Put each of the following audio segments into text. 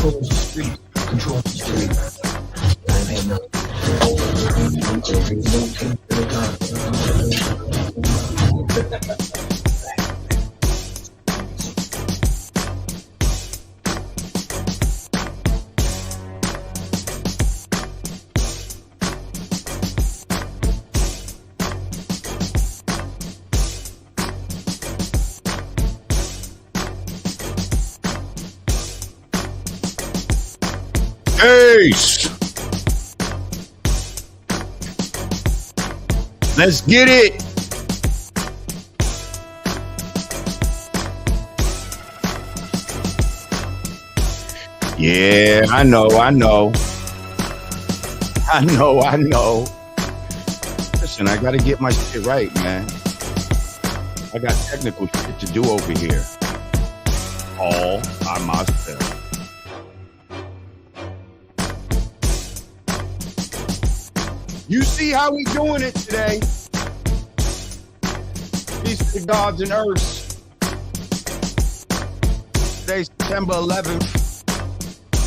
controls the street, controls the street. I'm in Peace. Let's get it. Yeah, I know. Listen, I gotta get my shit right, man. I got technical shit to do over here. All by myself. You see how we doing it today. Peace to the gods and earths. Today's September 11th.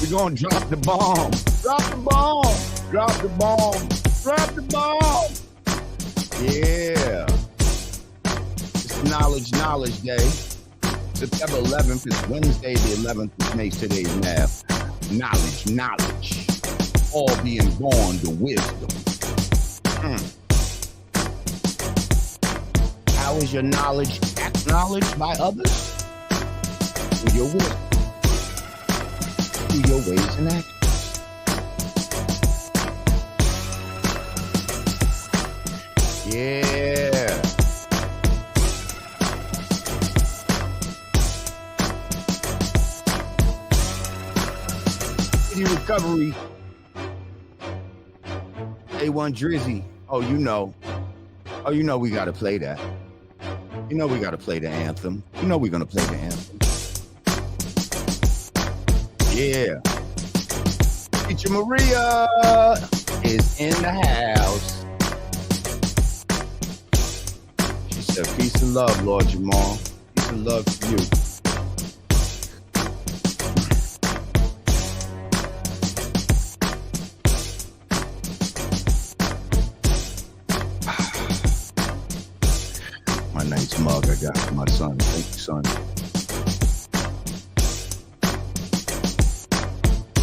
We're gonna drop the bomb. Drop the bomb. Drop the bomb. Drop the bomb. Yeah. It's Knowledge Day. September 11th is Wednesday the 11th, which makes today's math. Knowledge. All being born to wisdom. How is your knowledge acknowledged by others? Through your wisdom. Through your ways and actions. Yeah. City recovery. A1 Drizzy. Oh, you know we gotta play that. You know we gotta play the anthem. You know we're gonna play the anthem. Yeah. Teacher Maria is in the house. She said, peace and love, Lord Jamar. Peace and love to you. Nice mug I got for my son. Thank you, son.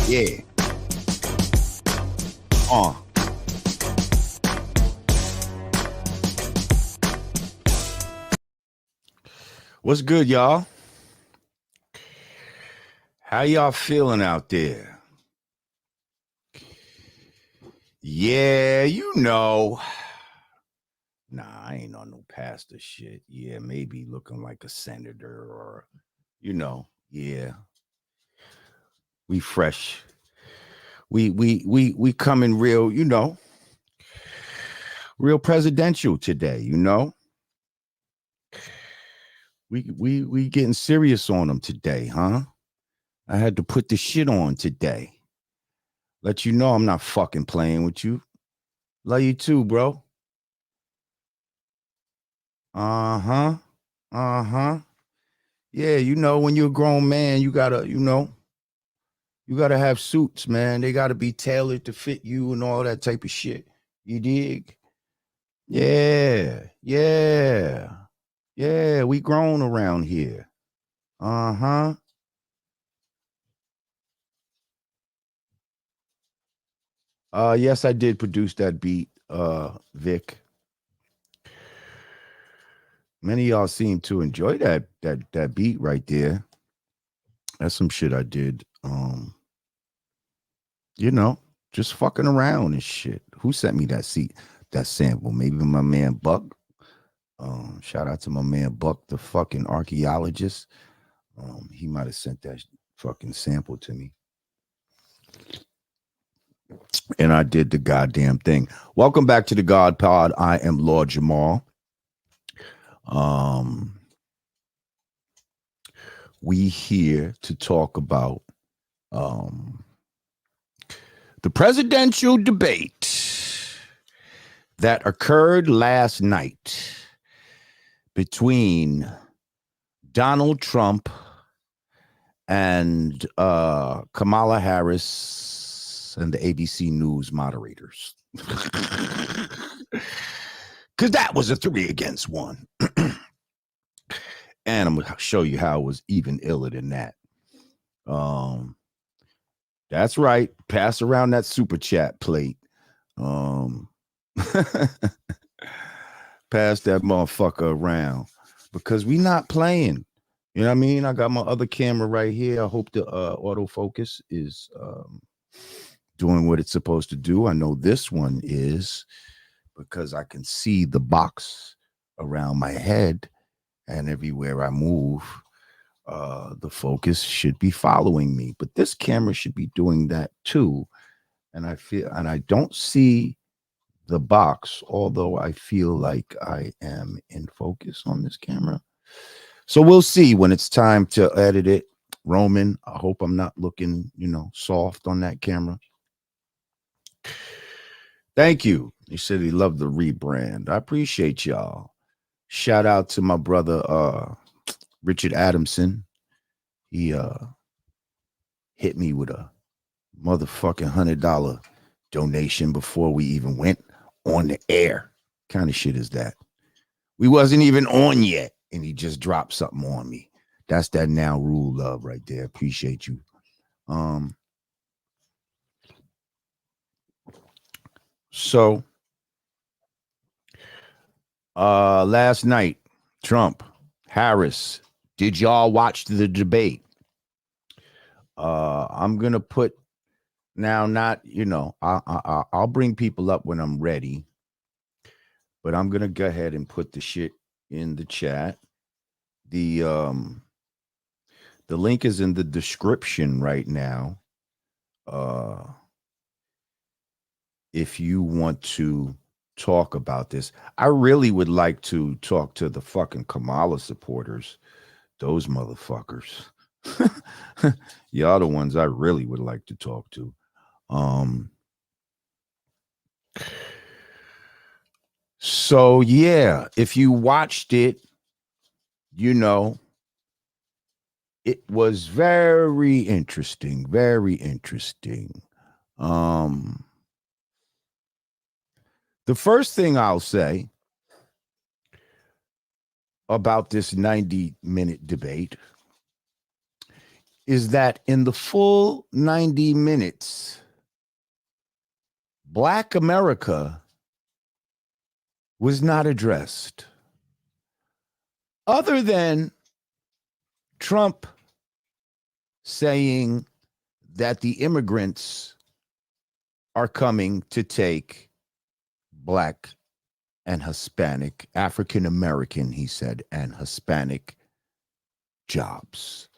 Yeah. What's good, y'all? How y'all feeling out there? Yeah, you know. Nah, I ain't on no pastor shit. Yeah, maybe looking like a senator or, yeah. We fresh. We coming real, real presidential today, We getting serious on them today, huh? I had to put the shit on today. Let you know I'm not fucking playing with you. Love you too, bro. Uh-huh. Yeah, when you're a grown man, you gotta have suits, man. They gotta be tailored to fit you and all that type of shit. You dig? Yeah, we grown around here. Yes, I did produce that beat, Vic. Many of y'all seem to enjoy that beat right there. That's some shit I did. Just fucking around and shit. Who sent me that sample? Maybe my man Buck. Shout out to my man Buck, the fucking archaeologist. He might have sent that fucking sample to me. And I did the goddamn thing. Welcome back to the God Pod. I am Lord Jamar. We here to talk about the presidential debate that occurred last night between Donald Trump and Kamala Harris and the ABC News moderators. Because that was a 3-against-1. And I'm going to show you how it was even iller than that. That's right. Pass around that super chat plate. Pass that motherfucker around because we not playing. You know what I mean? I got my other camera right here. I hope the autofocus is doing what it's supposed to do. I know this one is because I can see the box around my head, and everywhere I move, the focus should be following me. But this camera should be doing that too. And I don't see the box, although I feel like I am in focus on this camera. So we'll see when it's time to edit it. Roman, I hope I'm not looking, soft on that camera. Thank you. He said he loved the rebrand. I appreciate y'all. Shout out to my brother Richard Adamson. He hit me with a motherfucking $100 donation before we even went on the air. Kind of shit is that? We wasn't even on yet, and he just dropped something on me. That's that now rule love right there. Appreciate you. So last night, Trump, Harris, did y'all watch the debate? I'm gonna put now, not I'll bring people up when I'm ready, but I'm gonna go ahead and put the shit in the chat. The link is in the description right now. If you want to talk about this, I really would like to talk to the fucking Kamala supporters. Those motherfuckers. Y'all the ones I really would like to talk to. So yeah, if you watched it, it was very interesting, very interesting. The first thing I'll say about this 90-minute debate is that in the full 90 minutes, Black America was not addressed. Other than Trump saying that the immigrants are coming to take Black and Hispanic, African American, he said, and Hispanic jobs.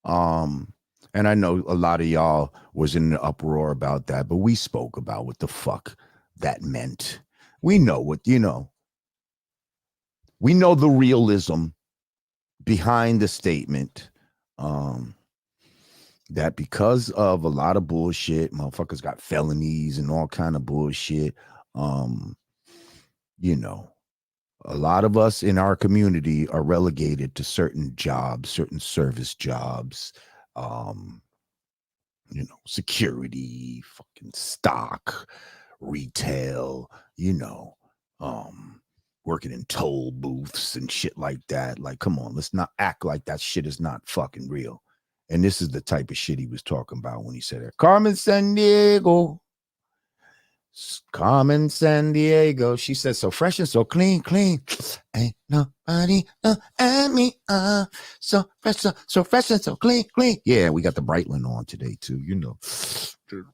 And I know a lot of y'all was in an uproar about that, but we spoke about what the fuck that meant. We know what, we know the realism behind the statement. That because of a lot of bullshit, motherfuckers got felonies and all kind of bullshit. A lot of us in our community are relegated to certain jobs, certain service jobs, security, fucking stock, retail, working in toll booths and shit like that. Like, come on, let's not act like that shit is not fucking real. And this is the type of shit he was talking about when he said that. Carmen San Diego. Carmen San Diego. She said, so fresh and so clean. Ain't nobody at me. So fresh and so clean. Yeah, we got the Brightland on today too,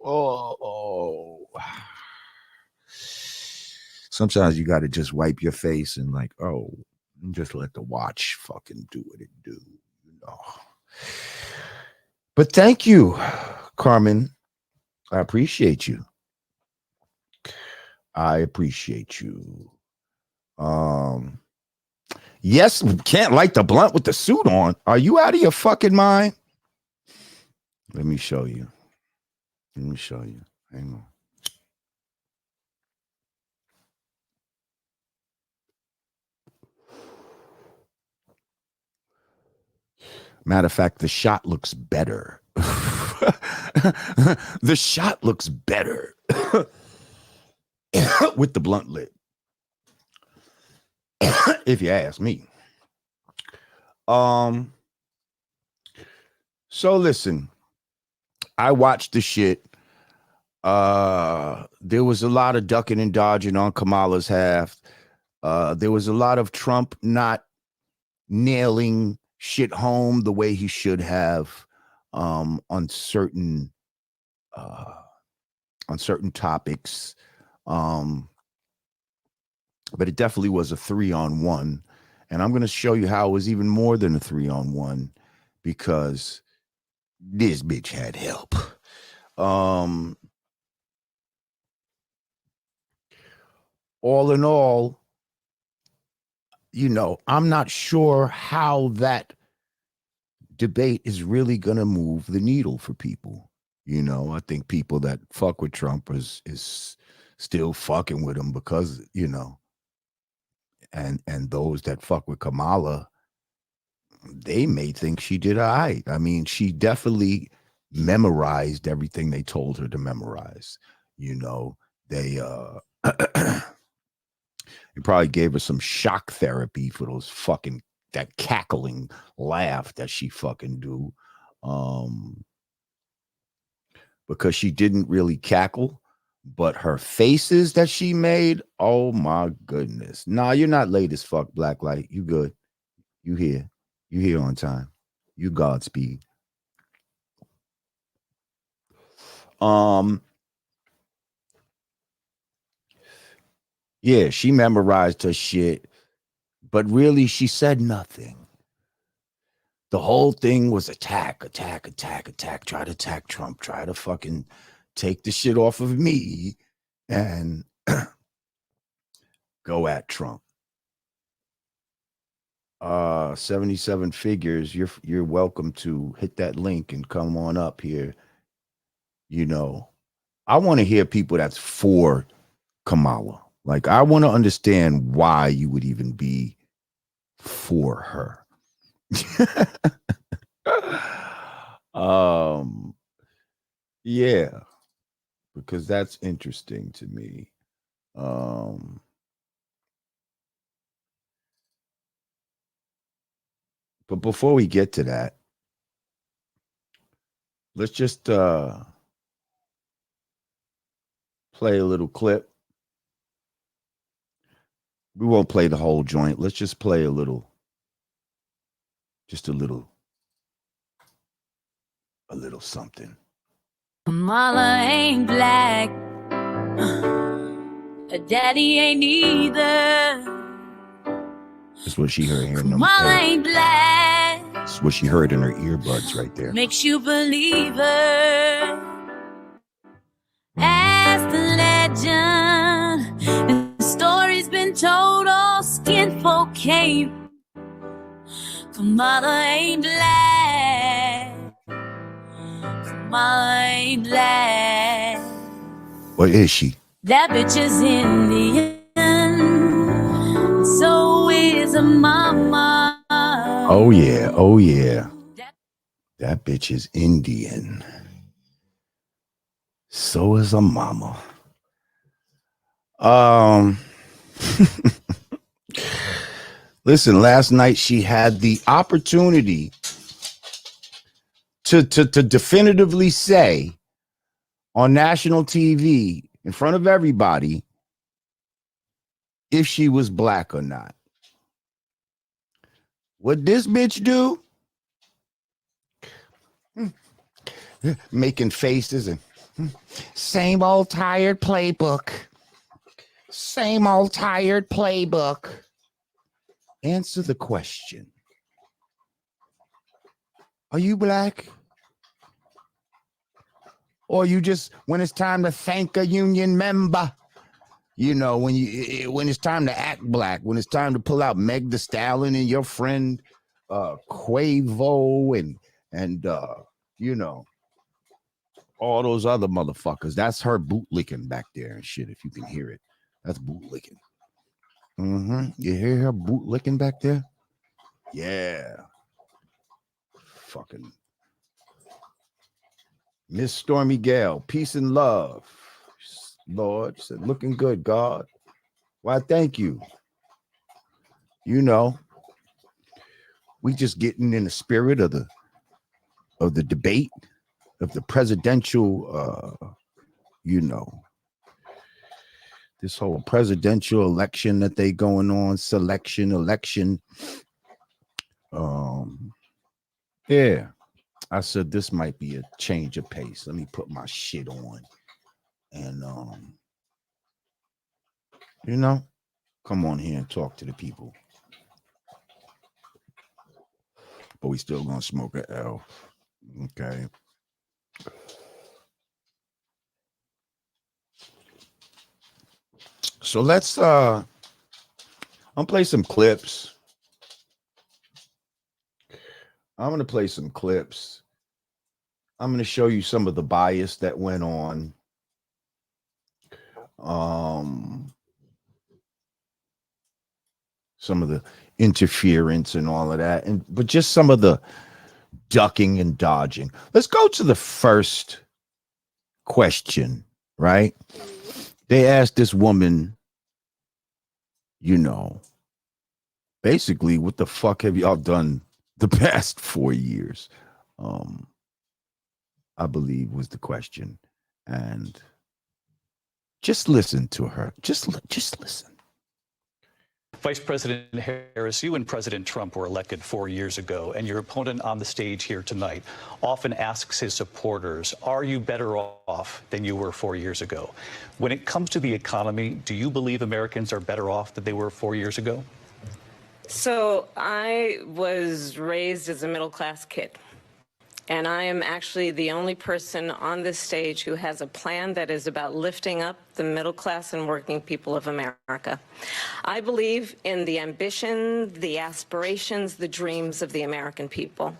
Oh. Sometimes you got to just wipe your face and just let the watch fucking do what it do, But thank you, Carmen. I appreciate you. Yes, can't light the blunt with the suit on. Are you out of your fucking mind? Let me show you. Hang on. Matter of fact, the shot looks better. The shot looks better with the blunt lid, if you ask me. So listen, I watched the shit. There was a lot of ducking and dodging on Kamala's half. There was a lot of Trump not nailing shit home the way he should have on certain topics. But it definitely was a 3-on-1. And I'm going to show you how it was even more than a 3-on-1 because this bitch had help. All in all, you know, I'm not sure how that debate is really going to move the needle for people. You know, I think people that fuck with Trump is still fucking with him because, you know, and those that fuck with Kamala, they may think she did all right. I mean, she definitely memorized everything they told her to memorize. You know, they He probably gave her some shock therapy for those fucking, that cackling laugh that she fucking do. Because she didn't really cackle, but her faces that she made, oh my goodness. Nah, you're not late as fuck, Blacklight. You good. You here. You here on time. You Godspeed. Yeah, she memorized her shit, but really she said nothing. The whole thing was attack. Try to attack Trump. Try to fucking take the shit off of me and go at Trump. 77 figures. You're welcome to hit that link and come on up here. You know, I want to hear people that's for Kamala. Like, I want to understand why you would even be for her. Yeah, because that's interesting to me. But before we get to that, let's just play a little clip. We won't play the whole joint. Let's just play a little, just a little something. Kamala ain't black. Her daddy ain't either. That's what she heard here. Kamala ain't black. That's what she heard in her earbuds right there. Makes you believe her. As the legend, and the story's been told, all skin folk came. Kamala ain't black. Kamala ain't black. What is she? That bitch is Indian. So is a mama. Oh yeah, oh yeah. That bitch is Indian. So is a mama. Listen, last night she had the opportunity to definitively say on national TV in front of everybody if she was black or not. What this bitch do? Making faces and same old tired playbook. Same old tired playbook. Answer the question. Are you black? Or you just, when it's time to thank a union member, you know, when it's time to act black, when it's time to pull out Meg Thee Stallion and your friend Quavo and you know, all those other motherfuckers. That's her bootlicking back there and shit, if you can hear it. That's bootlicking. You hear her bootlicking back there? Yeah. fucking Miss Stormy Gale. Peace and love. Lord said, looking good, God. Why, thank you. You know, we just getting in the spirit of the debate of the presidential this whole presidential election that they going on, election. Yeah. I said this might be a change of pace. Let me put my shit on. And come on here and talk to the people. But we still gonna smoke a L. Okay. So let's I'm play some clips. I'm gonna play some clips. I'm gonna show you some of the bias that went on. Some of the interference and all of that, but just some of the ducking and dodging. Let's go to the first question, right? They asked this woman, basically, what the fuck have y'all done the past 4 years? I believe was the question. And just listen to her. Just listen. Vice President Harris, you and President Trump were elected 4 years ago, and your opponent on the stage here tonight often asks his supporters, are you better off than you were 4 years ago? When it comes to the economy, do you believe Americans are better off than they were 4 years ago? So I was raised as a middle-class kid. And I am actually the only person on this stage who has a plan that is about lifting up the middle class and working people of America. I believe in the ambition, the aspirations, the dreams of the American people.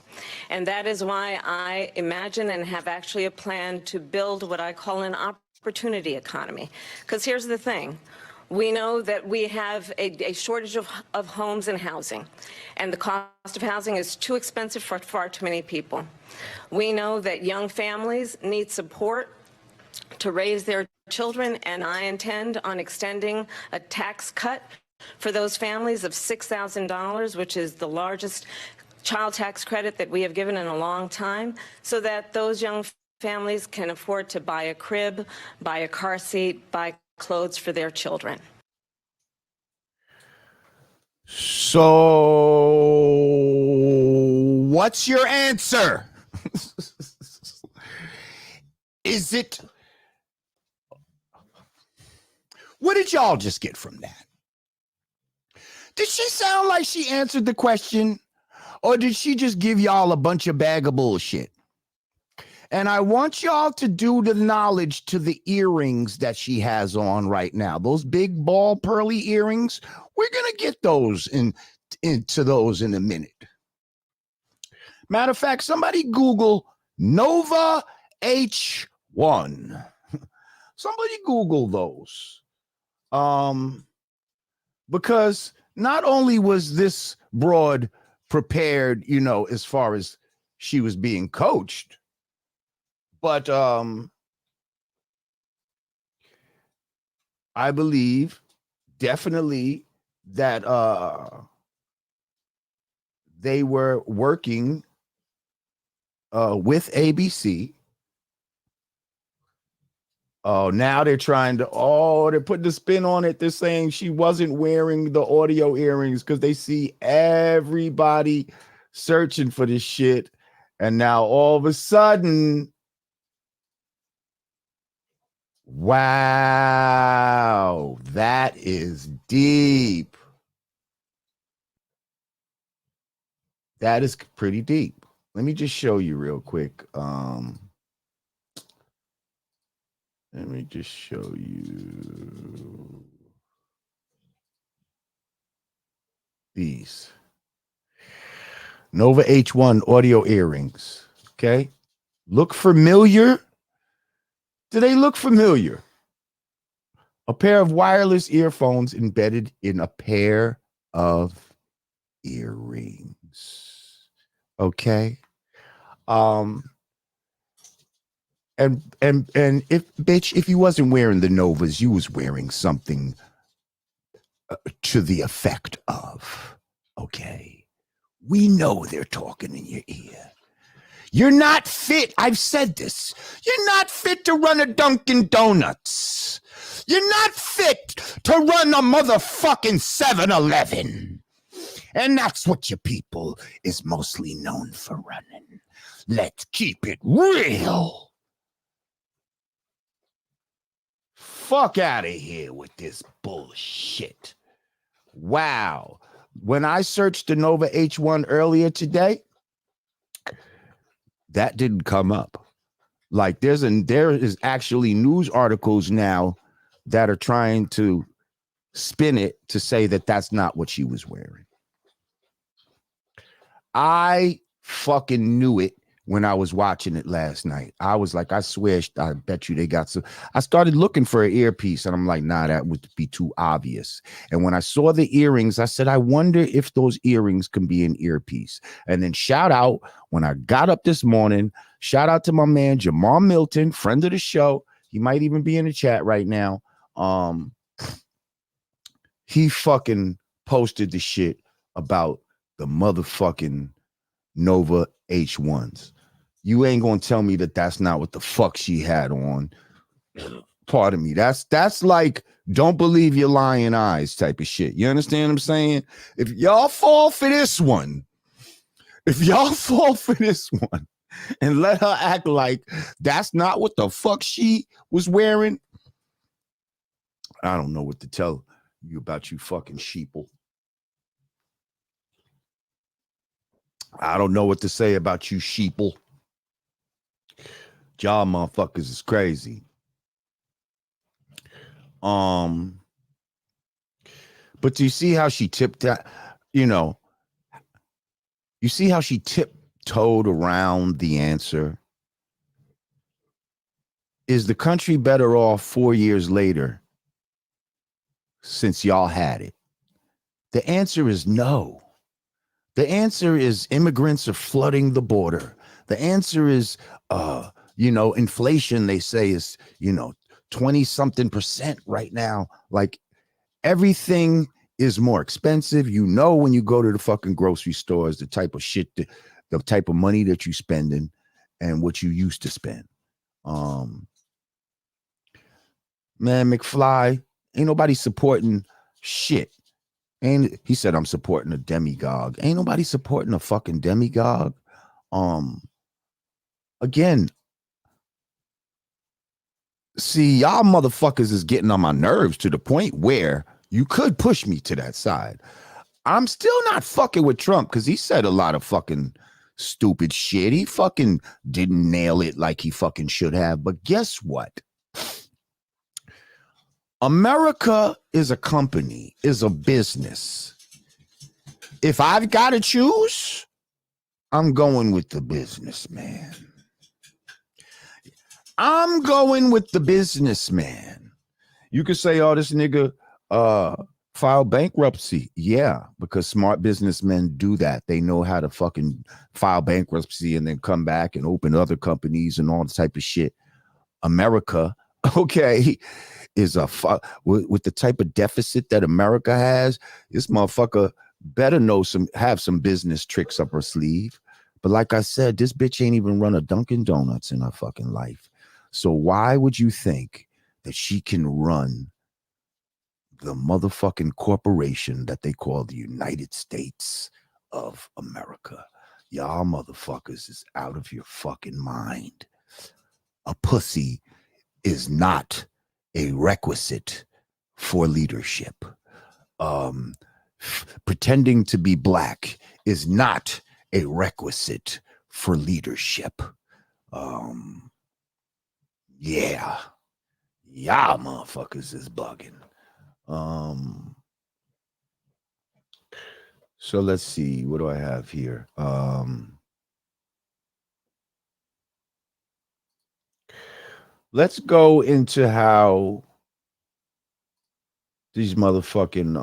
And that is why I imagine and have actually a plan to build what I call an opportunity economy. Because here's the thing. We know that we have a shortage of homes and housing, and the cost of housing is too expensive for far too many people. We know that young families need support to raise their children, and I intend on extending a tax cut for those families of $6,000, which is the largest child tax credit that we have given in a long time, so that those young families can afford to buy a crib, buy a car seat, buy clothes for their children. So what's your answer? Is it, what did y'all just get from that? Did she sound like she answered the question, or did she just give y'all a bunch of bag of bullshit? And I want y'all to do the knowledge to the earrings that she has on right now. Those big ball pearly earrings. We're going to get those into those in a minute. Matter of fact, somebody Google Nova H1. Somebody Google those. Because not only was this broad prepared, as far as she was being coached, but I believe definitely that they were working with ABC. Oh, now they're trying to, they're putting the spin on it. They're saying she wasn't wearing the audio earrings because they see everybody searching for this shit. And now all of a sudden, wow, that is deep. That is pretty deep. Let me just show you real quick. Let me just show you these Nova H1 audio earrings. Okay. Look familiar. Do they look familiar? A pair of wireless earphones embedded in a pair of earrings. Okay. Um, and if bitch, if you wasn't wearing the Novas, you was wearing something to the effect of, okay, we know they're talking in your ear. You're not fit. I've said this. You're not fit to run a Dunkin' Donuts. You're not fit to run a motherfucking 7-Eleven. And that's what your people is mostly known for running. Let's keep it real. Fuck out of here with this bullshit. Wow. When I searched the Nova H1 earlier today, that didn't come up. Like there is actually news articles now that are trying to spin it to say that that's not what she was wearing. I fucking knew it when I was watching it last night. I was like, I swear, I bet you they got some. I started looking for an earpiece and I'm like, nah, that would be too obvious. And when I saw the earrings, I said, I wonder if those earrings can be an earpiece. And then shout out, when I got up this morning, shout out to my man, Jamar Milton, friend of the show. He might even be in the chat right now. He fucking posted the shit about the motherfucking Nova H1s. You ain't gonna tell me that that's not what the fuck she had on. Pardon me. That's like don't believe your lying eyes type of shit. You understand what I'm saying? If y'all fall for this one, and let her act like that's not what the fuck she was wearing, I don't know what to tell you about you fucking sheeple. I don't know what to say about you sheeple. Y'all motherfuckers is crazy. But do you see how she tipped that? You know, you see how she tiptoed around the answer? Is the country better off 4 years later since y'all had it? The answer is no. The answer is immigrants are flooding the border. The answer is, inflation, they say, is, 20-something% right now. Like everything is more expensive. When you go to the fucking grocery stores, the type of shit, the type of money that you spending and what you used to spend. Man, McFly, ain't nobody supporting shit. And he said, I'm supporting a demagogue. Ain't nobody supporting a fucking demagogue. Again, see, y'all motherfuckers is getting on my nerves to the point where you could push me to that side. I'm still not fucking with Trump because he said a lot of fucking stupid shit. He fucking didn't nail it like he fucking should have. But guess what? America is a company, is a business. If I've got to choose, I'm going with the businessman. I'm going with the businessman. You could say, oh, this nigga filed bankruptcy. Yeah, because smart businessmen do that. They know how to fucking file bankruptcy and then come back and open other companies and all the type of shit. America, okay, is with the type of deficit that America has, this motherfucker better have some business tricks up her sleeve. But like I said, this bitch ain't even run a Dunkin' Donuts in her fucking life. So why would you think that she can run the motherfucking corporation that they call the United States of America? Y'all motherfuckers is out of your fucking mind. A pussy is not a requisite for leadership. Pretending to be black is not a requisite for leadership. Yeah. Y'all motherfuckers is bugging. So let's see. What do I have here? Let's go into how these motherfucking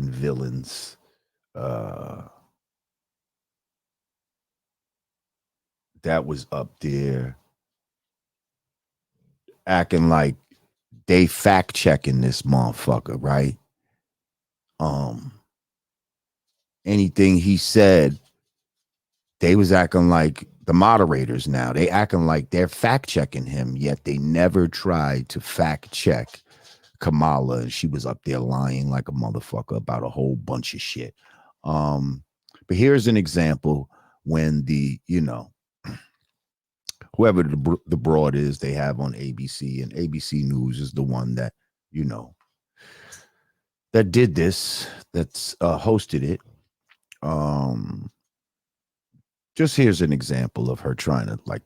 villains That was up there acting like they fact checking this motherfucker, right? Anything he said, they was acting like the moderators now. They acting like they're fact checking him, yet they never tried to fact check Kamala. And she was up there lying like a motherfucker about a whole bunch of shit. But here's an example when the, whoever the broad is they have on ABC, and ABC News is the one that, that did this, that's hosted it. Just here's an example of her trying to like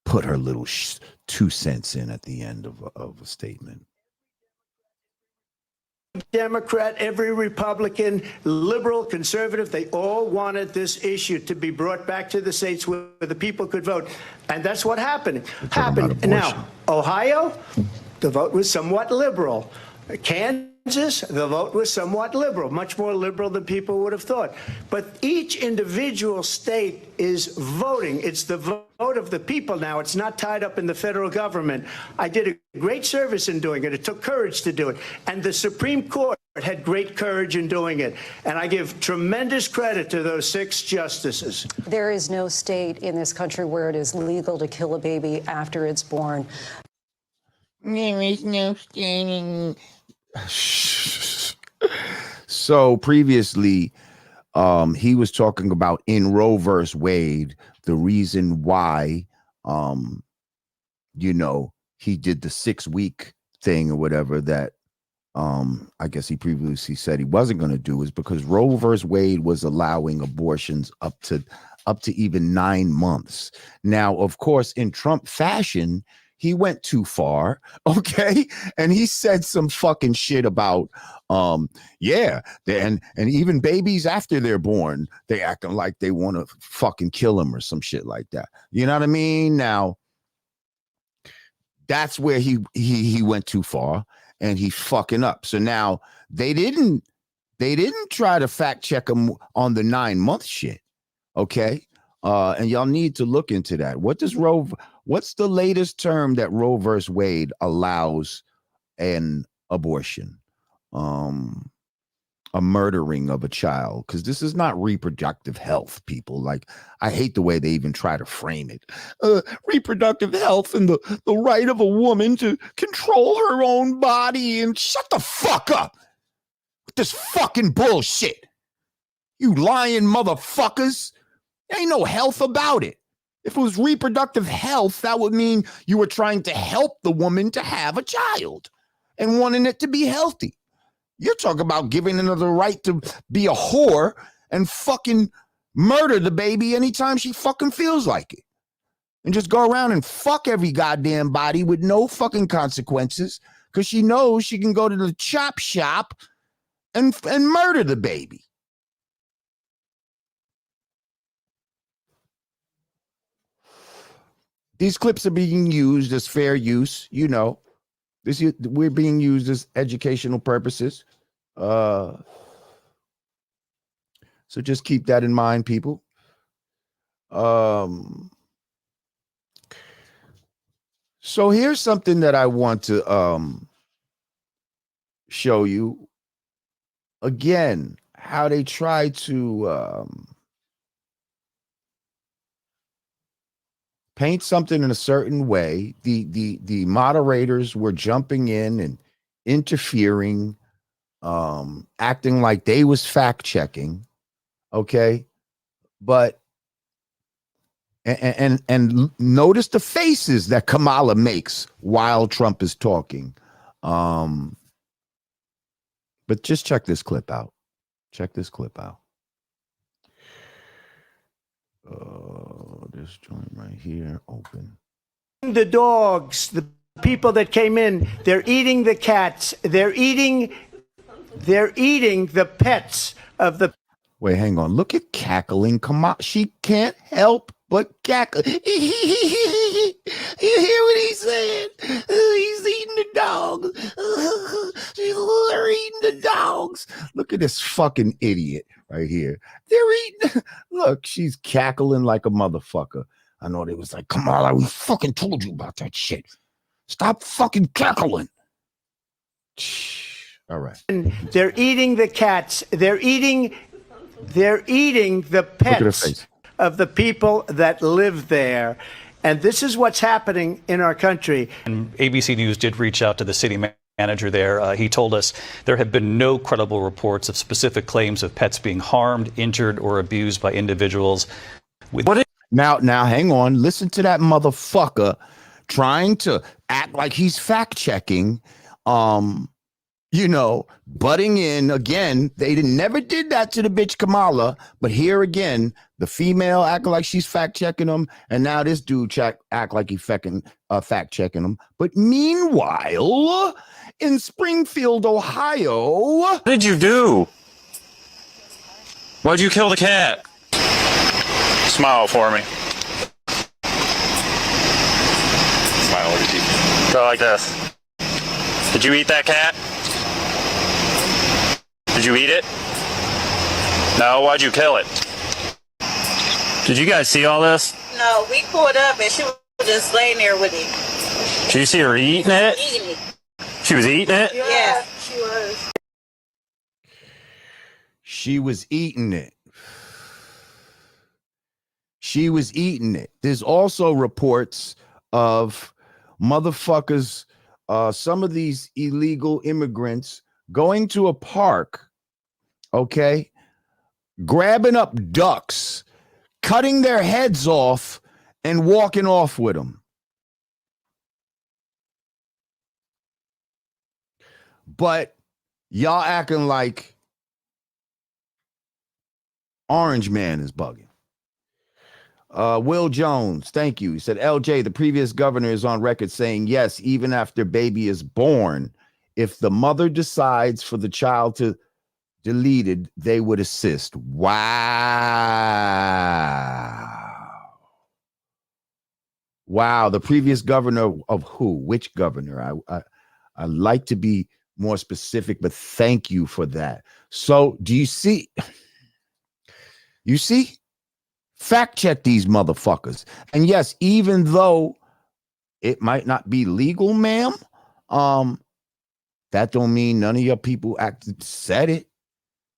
put her little 2 cents in at the end of a statement. Democrat, every Republican, liberal, conservative, they all wanted this issue to be brought back to the states where the people could vote. And that's what happened. Now, Ohio, the vote was somewhat liberal. Kansas, the vote was somewhat liberal, much more liberal than people would have thought. But each individual state is voting. It's the vote of the people now. It's not tied up in the federal government. I did a great service in doing it. It took courage to do it. And the Supreme Court had great courage in doing it. And I give tremendous credit to those 6 justices. There is no state in this country where it is legal to kill a baby after it's born. There is no state. So previously, he was talking about in Roe versus Wade, the reason why, he did the 6-week thing or whatever that, I guess he previously said he wasn't going to do, is because Roe versus Wade was allowing abortions up to even 9 months. Now, of course, in Trump fashion, he went too far, okay? And he said some fucking shit about, and even babies after they're born, they acting like they want to fucking kill them or some shit like that. You know what I mean? Now, that's where he went too far, and he's fucking up. So now they didn't try to fact check him on the 9-month shit, okay? And y'all need to look into that. What's the latest term that Roe versus Wade allows an abortion? A murdering of a child, because this is not reproductive health, people. Like, I hate the way they even try to frame it. Reproductive health and the right of a woman to control her own body, and shut the fuck up with this fucking bullshit. You lying motherfuckers. There ain't no health about it. If it was reproductive health, that would mean you were trying to help the woman to have a child and wanting it to be healthy. You're talking about giving her the right to be a whore and fucking murder the baby anytime she fucking feels like it. And just go around and fuck every goddamn body with no fucking consequences, because she knows she can go to the chop shop and murder the baby. These clips are being used as fair use, we're being used as educational purposes. So just keep that in mind, people. So here's something that I want to show you again, how they try to paint something in a certain way. The moderators were jumping in and interfering, acting like they was fact checking. Okay. But, and notice the faces that Kamala makes while Trump is talking. But just check this clip out. Check this clip out. This joint right here, open. The dogs, the people that came in, they're eating the cats. They're eating the pets of the. Wait, hang on. Look at cackling. Come on. She can't help but cackle. You hear what he's saying? He's eating the dogs. They're eating the dogs. Look at this fucking idiot right here. They're eating. Look, she's cackling like a motherfucker. I know they was like, Kamala, we fucking told you about that shit. Stop fucking cackling. All right. They're eating the cats. They're eating the pets of the people that live there. And this is what's happening in our country. And ABC News did reach out to the city manager there. He told us there have been no credible reports of specific claims of pets being harmed, injured, or abused by individuals. Now, hang on. Listen to that motherfucker trying to act like he's fact checking. Butting in again. They never did that to the bitch Kamala, but here again, the female acting like she's fact checking them, and now this dude act like he fact checking them. But meanwhile, in Springfield, Ohio, what did you do? Why'd you kill the cat? Smile for me. Smile over your teeth. Go like this. Did you eat that cat? Did you eat it? No, why'd you kill it? Did you guys see all this? No, we pulled up and she was just laying there with it. Did you see her eating it? Eating it. She was eating it? Yeah, she was. She was eating it. She was eating it. There's also reports of motherfuckers, some of these illegal immigrants going to a park, okay, grabbing up ducks, cutting their heads off, and walking off with them. But y'all acting like Orange Man is bugging. Will Jones, thank you. He said, LJ, the previous governor is on record saying, yes, even after baby is born, if the mother decides for the child to deleted, they would assist. Wow. Wow. The previous governor of who? Which governor? I like to be more specific, but thank you for that. So do you see? You see? Fact check these motherfuckers. And yes, even though it might not be legal, ma'am, that don't mean none of your people said it.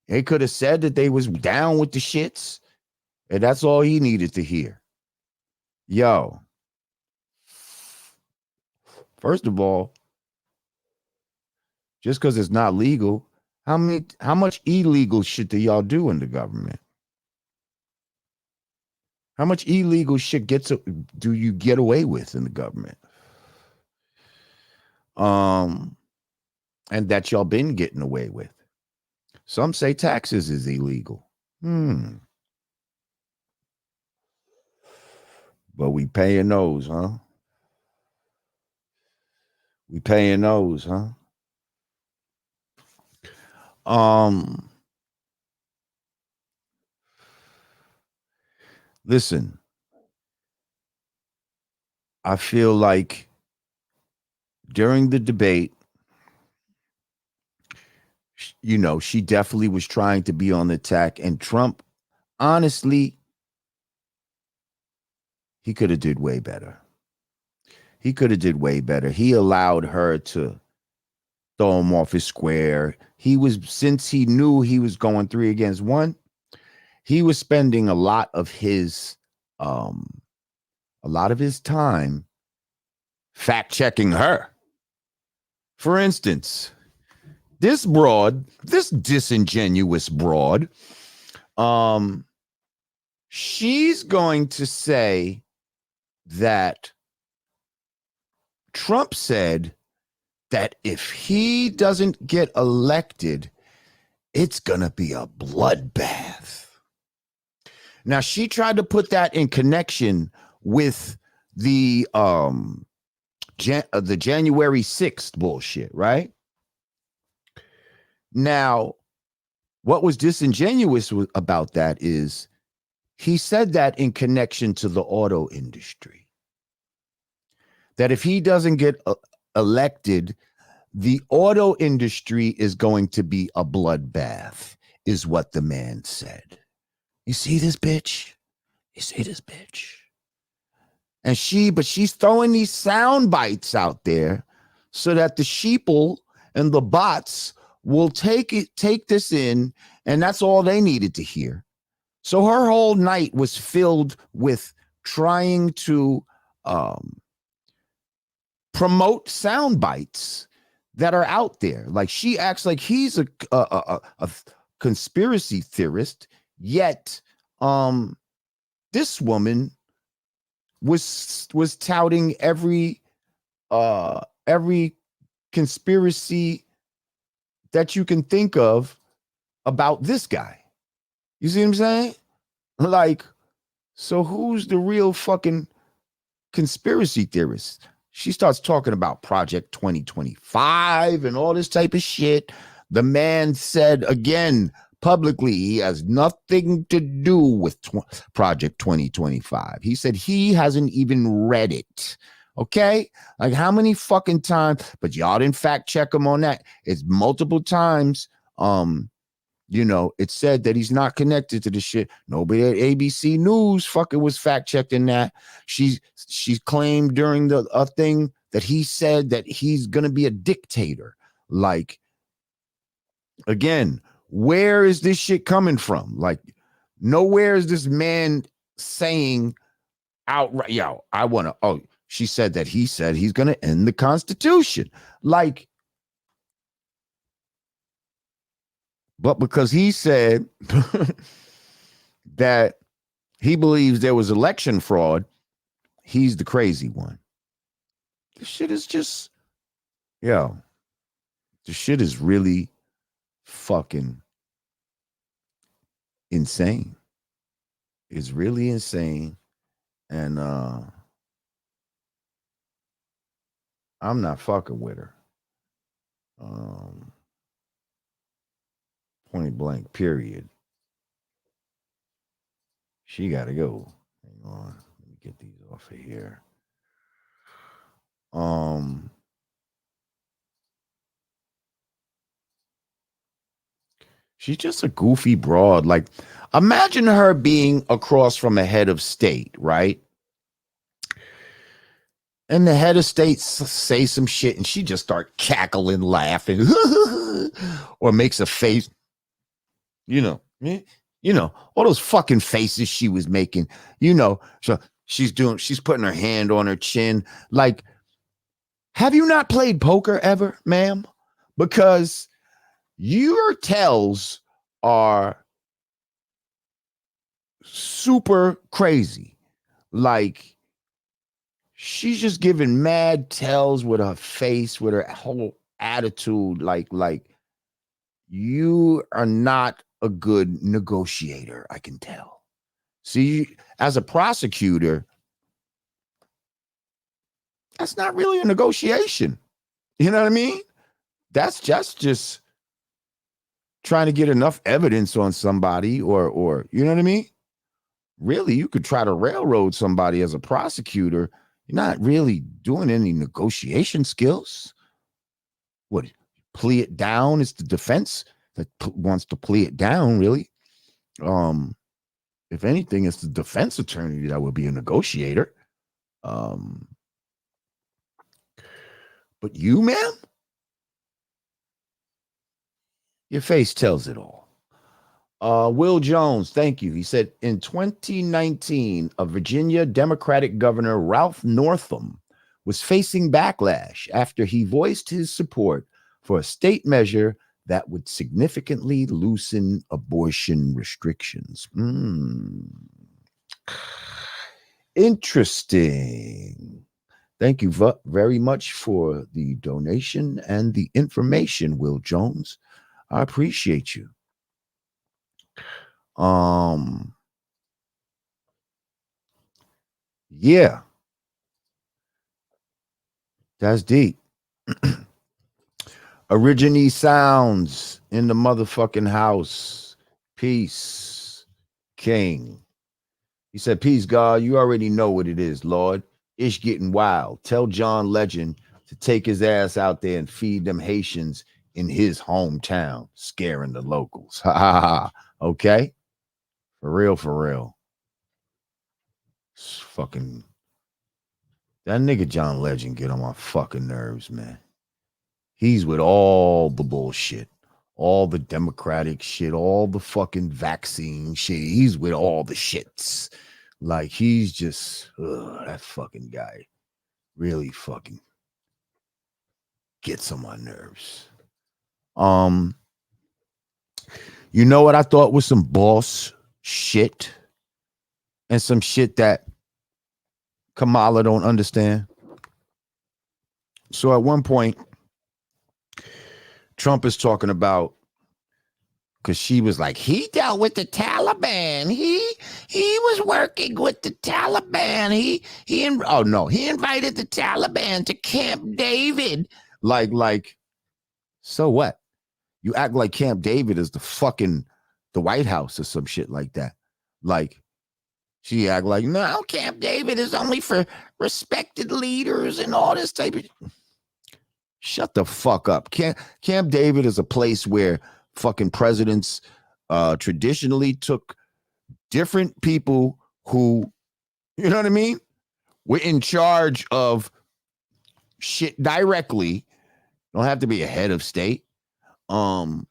They could have said that they was down with the shits, and that's all he needed to hear. Yo, first of all, just because it's not legal, how much illegal shit do y'all do in the government? How much illegal shit do you get away with in the government? And that y'all been getting away with. Some say taxes is illegal. But we paying those, huh? We paying those, huh? Listen, I feel like during the debate, you know, she definitely was trying to be on the attack, and Trump, honestly, he could have did way better. He could have did way better. He allowed her to throw him off his square. Since he knew he was going 3 against 1, he was spending a lot of his time fact checking her. For instance, this disingenuous broad, she's going to say that Trump said that if he doesn't get elected, it's going to be a bloodbath. Now, she tried to put that in connection with the January 6th bullshit, right? Now, what was disingenuous about that is he said that in connection to the auto industry. That if he doesn't get elected, the auto industry is going to be a bloodbath. is what the man said. You see this bitch? You see this bitch? And she's throwing these sound bites out there so that the sheeple and the bots will take this in, and that's all they needed to hear. So her whole night was filled with trying to promote sound bites that are out there. Like, she acts like he's a conspiracy theorist, yet this woman was touting every conspiracy that you can think of about this guy. You see what I'm saying? Like, so who's the real fucking conspiracy theorist? She starts talking about Project 2025 and all this type of shit. The man said again publicly he has nothing to do with Project 2025. He said he hasn't even read it. Okay? Like, how many fucking times? But y'all didn't fact check him on that. It's multiple times. It said that he's not connected to the shit. Nobody at ABC News fucking was fact checking that. She claimed during the thing that he said that he's gonna be a dictator. Like, again, where is this shit coming from? Like, nowhere is this man saying outright, yo, I wanna. Oh, she said that he said he's gonna end the Constitution. Like, but because he said that he believes there was election fraud, he's the crazy one. This shit is just, this shit is really fucking insane. It's really insane. And I'm not fucking with her. Point blank, period. She got to go. Hang on. Let me get these off of here. She's just a goofy broad. Like, imagine her being across from a head of state, right? And the head of state say some shit and she just start cackling, laughing, or makes a face. All those fucking faces she was making, so she's putting her hand on her chin. Like, have you not played poker ever, ma'am? Because your tells are super crazy. Like, she's just giving mad tells with her face, with her whole attitude. Like you are not a good negotiator, I can tell. See, as a prosecutor, that's not really a negotiation. You know what I mean? That's just trying to get enough evidence on somebody or you know what I mean? Really, you could try to railroad somebody as a prosecutor. You're not really doing any negotiation skills. What, plea it down? It's the defense that wants to plea it down, really. If anything, it's the defense attorney that would be a negotiator. But you, ma'am? Your face tells it all. Will Jones, thank you. He said, in 2019, a Virginia Democratic Governor, Ralph Northam, was facing backlash after he voiced his support for a state measure that would significantly loosen abortion restrictions. Interesting. Thank you very much for the donation and the information, Will Jones. I appreciate you. Yeah. That's deep. Origine sounds in the motherfucking house. Peace, King. He said, peace, God. You already know what it is, Lord. Ish getting wild. Tell John Legend to take his ass out there and feed them Haitians in his hometown, scaring the locals. Ha ha ha. Okay? For real, for real. It's fucking that nigga John Legend get on my fucking nerves, man. He's with all the bullshit, all the Democratic shit, all the fucking vaccine shit. He's with all the shits. Like he's just that fucking guy really fucking gets on my nerves. You know what I thought was some boss shit and some shit that Kamala don't understand. So at one point, Trump is talking about, because she was like, he dealt with the Taliban. He was working with the Taliban. He invited the Taliban to Camp David. Like, so what? You act like Camp David is the White House or some shit like that. Like, she act like, no, Camp David is only for respected leaders and all this type of. Shut the fuck up. Camp David is a place where fucking presidents traditionally took different people who, you know what I mean, were in charge of shit directly. Don't have to be a head of state. To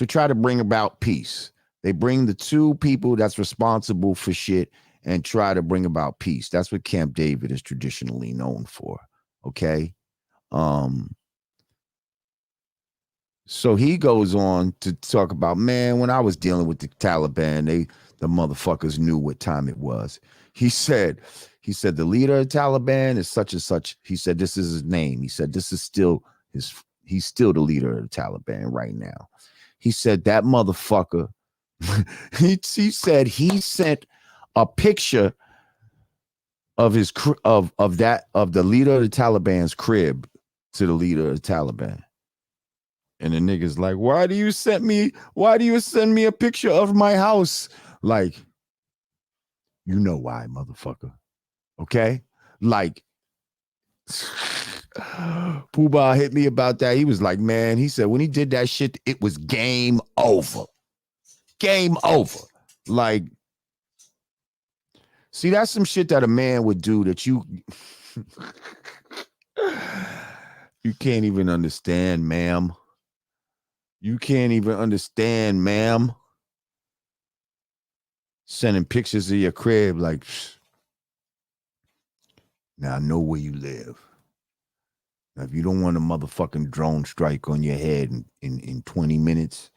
try to bring about peace. They bring the two people that's responsible for shit and try to bring about peace. That's what Camp David is traditionally known for. Okay. So he goes on to talk about, man, when I was dealing with the Taliban, the motherfuckers knew what time it was. He said the leader of the Taliban is such and such. He said, this is his name. He said, this is still he's still the leader of the Taliban right now. He said that motherfucker, he said he sent a picture of his of the leader of the Taliban's crib to the leader of the Taliban. And the nigga's like, why do you send me a picture of my house? Like, you know why, motherfucker. Okay? Like, Pooh hit me about that. He was like, man, he said when he did that shit, it was game over. Game over. Like, see, that's some shit that a man would do that you can't even understand, ma'am. You can't even understand, ma'am. Sending pictures of your crib like, now I know where you live. Now, if you don't want a motherfucking drone strike on your head in 20 minutes,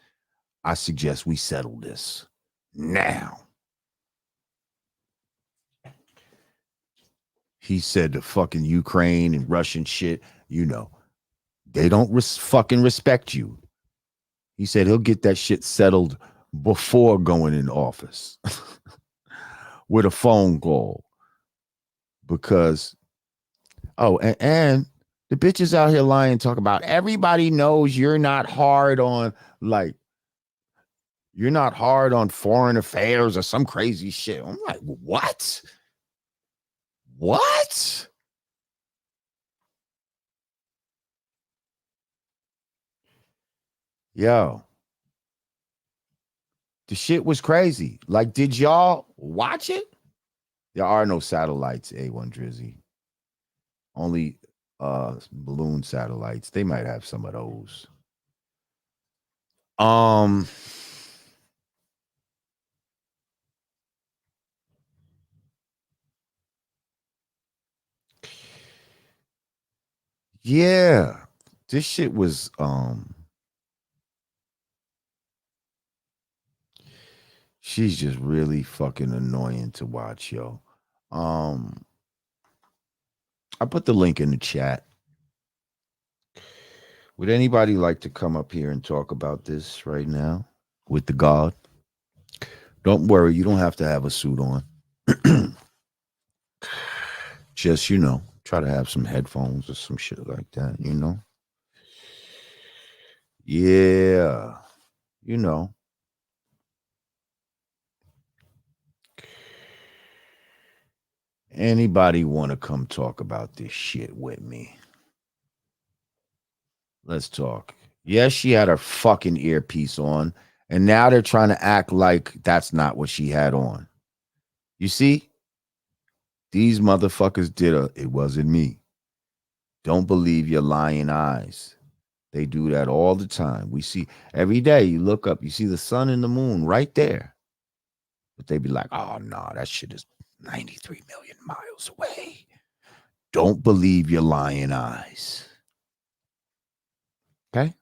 I suggest we settle this now. He said the fucking Ukraine and Russian shit, you know, they don't fucking respect you. He said he'll get that shit settled before going in office with a phone call. Because, and the bitches out here lying, talk about everybody knows you're not hard on, like, you're not hard on foreign affairs or some crazy shit. I'm like, what? What? Yo. The shit was crazy. Like, did y'all watch it? There are no satellites, A1 Drizzy. Only balloon satellites. They might have some of those. Yeah. This shit was she's just really fucking annoying to watch, yo. I put the link in the chat. Would anybody like to come up here and talk about this right now with the God? Don't worry, you don't have to have a suit on. Just, you know, try to have some headphones or some shit like that, you know? Yeah, you know. Anybody want to come talk about this shit with me? Let's talk. Yes, she had her fucking earpiece on, and now they're trying to act like that's not what she had on. You see? These motherfuckers did it wasn't me. Don't believe your lying eyes. They do that all the time. We see every day, you look up, you see the sun and the moon right there. But they be like, oh no, that shit is 93 million miles away. Don't believe your lying eyes. Okay?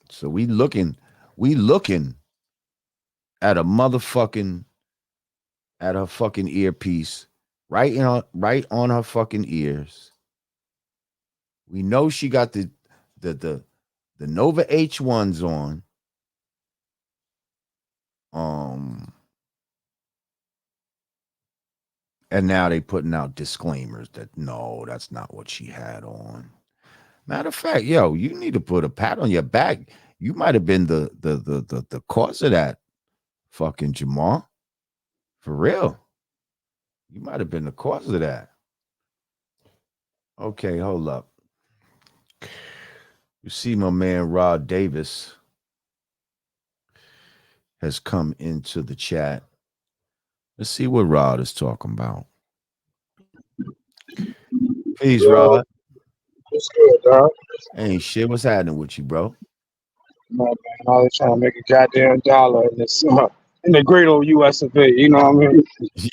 So we looking at a motherfucking at her fucking earpiece, right on her fucking ears. We know she got the Nova H1s on. And now they putting out disclaimers that no, that's not what she had on. Matter of fact, yo, you need to put a pat on your back. You might have been the cause of that, fucking Jamar. For real. You might have been the cause of that. Okay, hold up. You see my man Rod Davis has come into the chat. Let's see what Rod is talking about. Peace, Rod. What's good, dog? Ain't shit. What's happening with you, bro? No, man, all they trying to make a goddamn dollar in the great old US of A. You know what I mean?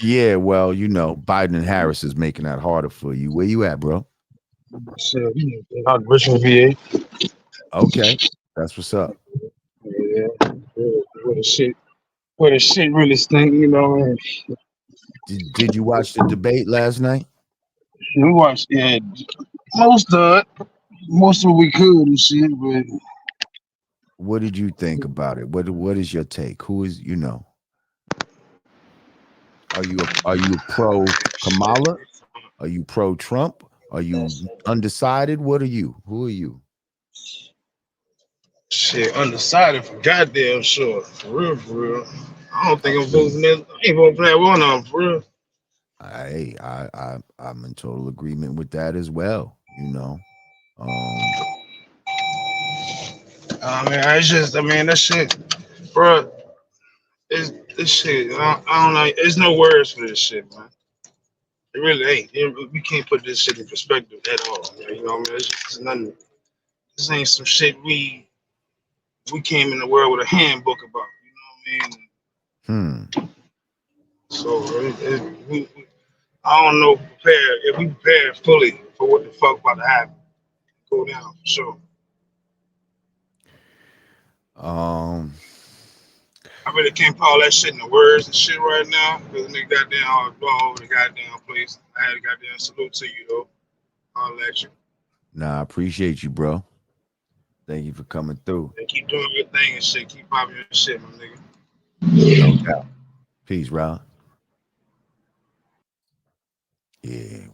Yeah, well, you know, Biden and Harris is making that harder for you. Where you at, bro? Shit, out of Richmond, VA. Okay, that's what's up. Yeah, where the shit really stink. You know what I mean? Did you watch the debate last night? We watched most of what we could and shit, but What did you think about it? What is your take? Who is Are you pro Kamala? Are you pro Trump? Are you undecided? What are you? Who are you? shit, undecided for goddamn sure. For real. I don't think I'm voting. I ain't voting for that one of them, for real. I'm in total agreement with that as well. You know, that shit, bro. It's this shit. I don't know. There's no words for this shit, man. It really ain't. We can't put this shit in perspective at all. Man. You know what I mean? It's nothing. This ain't some shit we came in the world with a handbook about. You know what I mean? So I don't know. If we prepare fully for what the fuck about to happen, go down for sure. I really can't put all that shit in the words and shit right now because the nigga goddamn all over the goddamn place. I had a goddamn salute to you though. I'll let you. Nah, I appreciate you, bro. Thank you for coming through. And keep doing your thing and shit. Keep popping your shit, my nigga. No doubt. Peace, Rod. Yeah.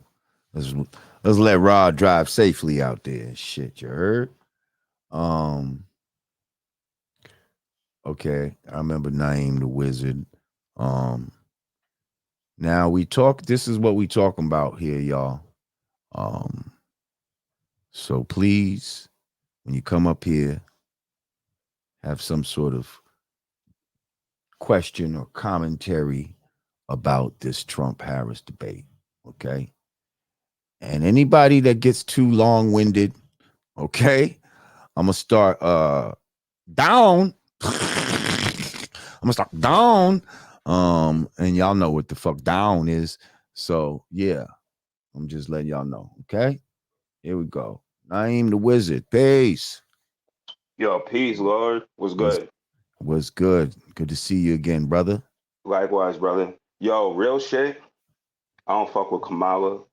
Let's let Rod drive safely out there. Shit, you heard? Okay. I remember Naiym the Wizard. Now this is what we talking about here, y'all. So please, when you come up here, have some sort of question or commentary about this Trump-Harris debate, okay? And anybody that gets too long-winded, okay, I'm gonna start down. I'm gonna start down. And y'all know what the fuck down is. So yeah, I'm just letting y'all know. Okay, here we go. Naiym the Wizard. Peace. Yo, peace, Lord. What's good? What's good? Good to see you again, brother. Likewise, brother. Yo, real shit. I don't fuck with Kamala.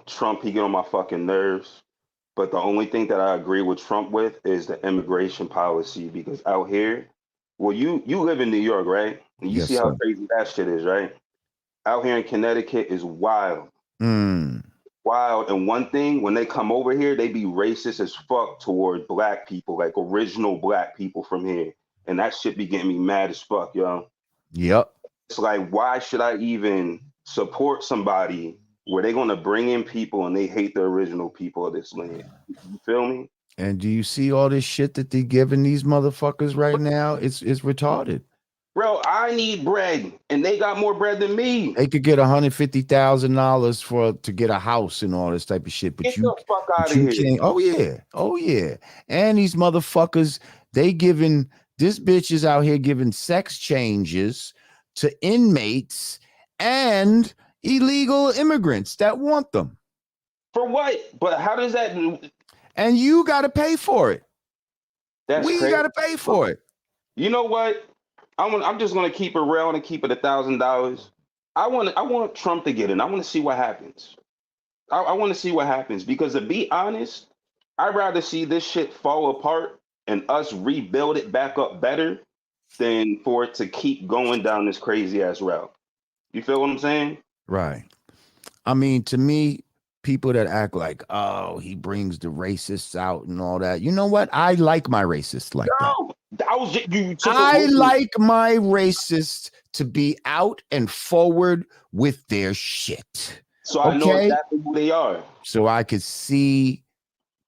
Trump, he get on my fucking nerves. But the only thing that I agree with Trump with is the immigration policy because out here, well, you live in New York, right? And you Yes, see how sir. crazy that shit is, right? Out here in Connecticut is wild. Wild. And one thing, when they come over here, they be racist as fuck toward black people, like original black people from here. And that shit be getting me mad as fuck, yo. Yep. It's like, why should I even support somebody where they're gonna bring in people and they hate the original people of this land. You feel me? And do you see all this shit that they're giving these motherfuckers right now? It's retarded. Bro, I need bread, and they got more bread than me. They could get $150,000 to get a house and all this type of shit, but Get you, the fuck out but of you here. can't. Oh yeah. And these motherfuckers, they giving this bitch is out here giving sex changes to inmates and illegal immigrants that want them. For what? But how does that? And you got to pay for it. We got to pay for it. You know what? I'm just gonna keep it real and keep it $1,000. I want Trump to get in. I want to see what happens. I want to see what happens because to be honest, I'd rather see this shit fall apart and us rebuild it back up better than for it to keep going down this crazy ass route. You feel what I'm saying? Right. I mean, to me, people that act like, oh, he brings the racists out and all that. You know what? I like my racists like that. I like my racists to be out and forward with their shit. So I know exactly who they are. So I could see,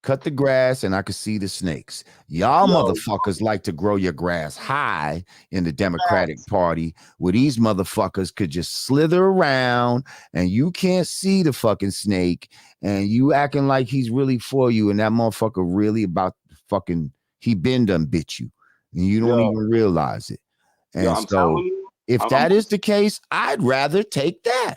cut the grass and I could see the snakes. Y'all motherfuckers like to grow your grass high in the Democratic Party, where these motherfuckers could just slither around and you can't see the fucking snake and you acting like he's really for you and that motherfucker really about fucking, he been done bit you and you don't even realize it. And so if that is the case, I'd rather take that.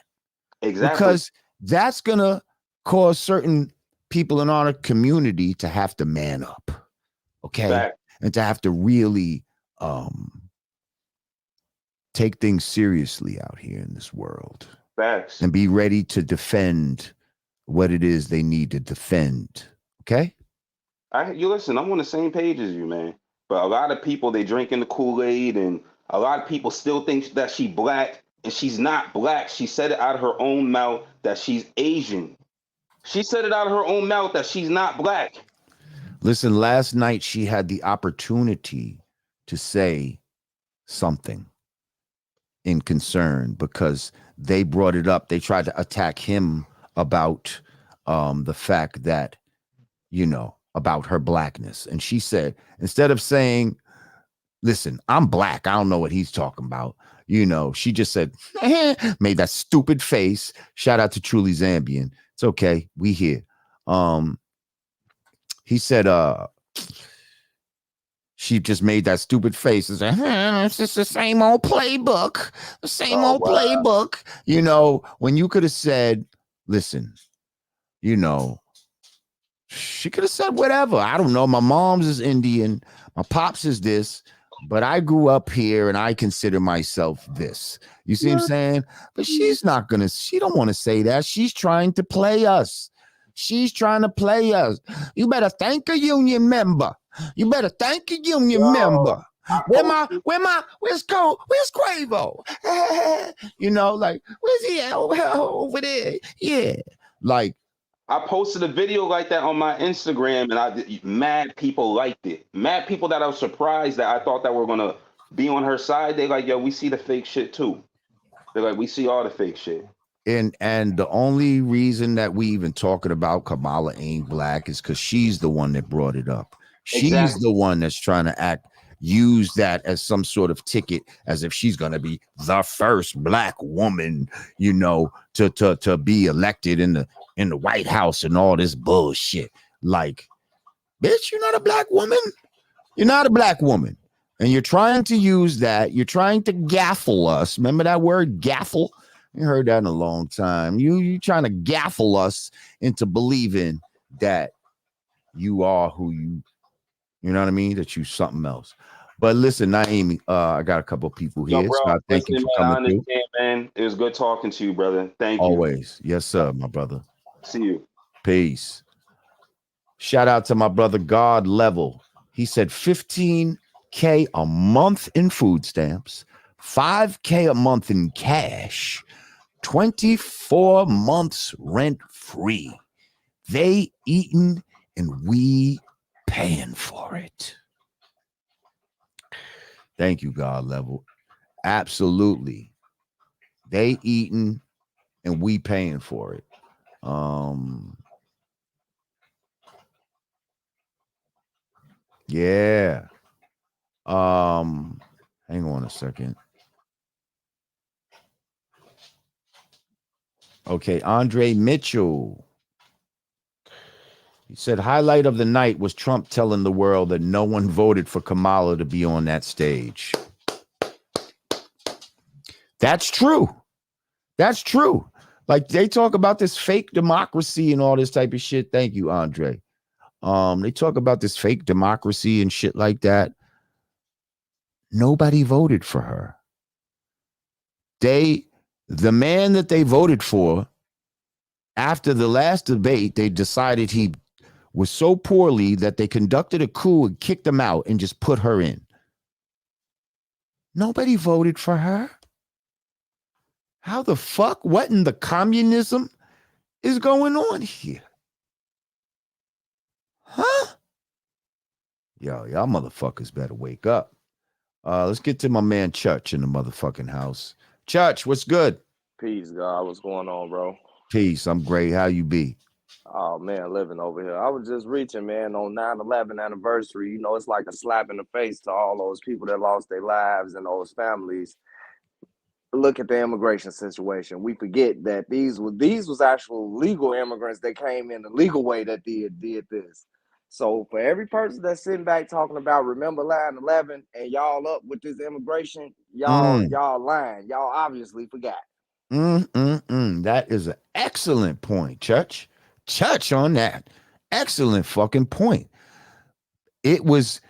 Exactly. Because that's going to cause certain people in our community to have to man up. Okay. Fact. And to have to really take things seriously out here in this world. Facts. And be ready to defend what it is they need to defend. Okay. You listen, I'm on the same page as you, man. But a lot of people, they drinking the Kool-Aid and a lot of people still think that she black and she's not black. She said it out of her own mouth that she's Asian. She said it out of her own mouth that she's not black. Listen, last night she had the opportunity to say something in concern because they brought it up. They tried to attack him about the fact that, you know, about her blackness. And she said, instead of saying, listen, I'm black, I don't know what he's talking about. You know, she just said, made that stupid face. Shout out to Truly Zambian. It's okay. We here. He said, she just made that stupid face and said, it's just the same old playbook. The same old playbook. You know, when you could have said, listen, you know, she could have said whatever. I don't know. My mom's is Indian. My pops is this. But I grew up here and I consider myself this. You see what I'm saying? But she's not going to, she don't want to say that. She's trying to play us. She's trying to play us. You better thank a union member. You better thank a union member. Where's Quavo? You know, like, where's he at? Over there? Yeah. Like, I posted a video like that on my Instagram and mad people liked it. Mad people that I was surprised that I thought that were going to be on her side. They like, yo, we see the fake shit too. They're like, we see all the fake shit. And the only reason that we even talking about Kamala ain't black is because she's the one that brought it up. She's the one that's trying to use that as some sort of ticket, as if she's going to be the first black woman, you know, to be elected in the White House and all this bullshit. Like, bitch, you're not a black woman. You're not a black woman. And you're trying to use that. You're trying to gaffle us. Remember that word, gaffle? You heard that in a long time. You trying to gaffle us into believing that you are who you know what I mean? That you something else. But listen, Naiym, I got a couple of people here. Yo, bro, so thank you for coming through. Man. It was good talking to you, brother. Thank you. Always. Yes, sir, my brother. See you. Peace. Shout out to my brother God Level. He said $15K a month in food stamps, $5K a month in cash, 24 months rent free. They eating and we paying for it. Thank you, God Level. Absolutely. They eating and we paying for it. Yeah. Hang on a second. Okay, Andre Mitchell. He said, highlight of the night was Trump telling the world that no one voted for Kamala to be on that stage. That's true. That's true. Like they talk about this fake democracy and all this type of shit. Thank you, Andre. They talk about this fake democracy and shit like that. Nobody voted for her. The man that they voted for, after the last debate, they decided he was so poorly that they conducted a coup and kicked him out and just put her in. Nobody voted for her. How the fuck? What in the communism is going on here? Huh? Yo, y'all motherfuckers better wake up. Let's get to my man Church in the motherfucking house. Church, what's good? Peace, God. What's going on, bro? Peace. I'm great. How you be? Oh, man, living over here. I was just reaching, man, on 9/11 anniversary. You know, it's like a slap in the face to all those people that lost their lives and those families. Look at the immigration situation. We forget that these was actual legal immigrants that came in the legal way that did this. So for every person that's sitting back talking about remember 9/11 and y'all up with this immigration, y'all lying. Y'all obviously forgot. That is an excellent point, Church. Church on that. Excellent fucking point. It was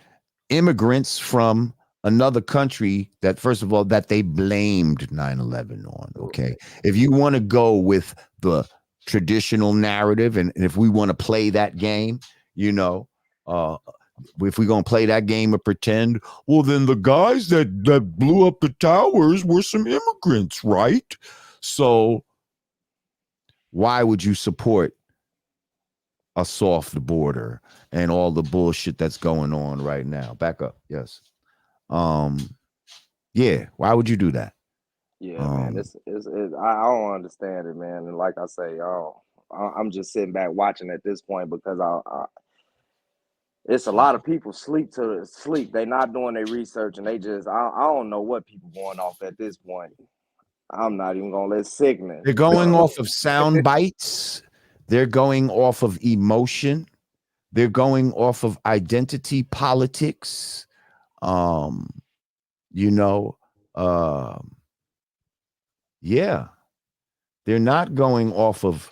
immigrants from another country that, first of all, that they blamed 9/11 on. Okay. If you want to go with the traditional narrative, and if we want to play that game, you know, if we're going to play that game of pretend, well, then the guys that blew up the towers were some immigrants, right? So why would you support a soft border and all the bullshit that's going on right now? Back up. Yes. Yeah. Why would you do that? Yeah, man. I don't understand it, man. And like I say, I'm just sitting back watching at this point because it's a lot of people sleep. They not doing their research and they just I don't know what people going off at this point. I'm not even gonna let sickening. They're going off of sound bites. They're going off of emotion. They're going off of identity politics. Yeah. They're not going off of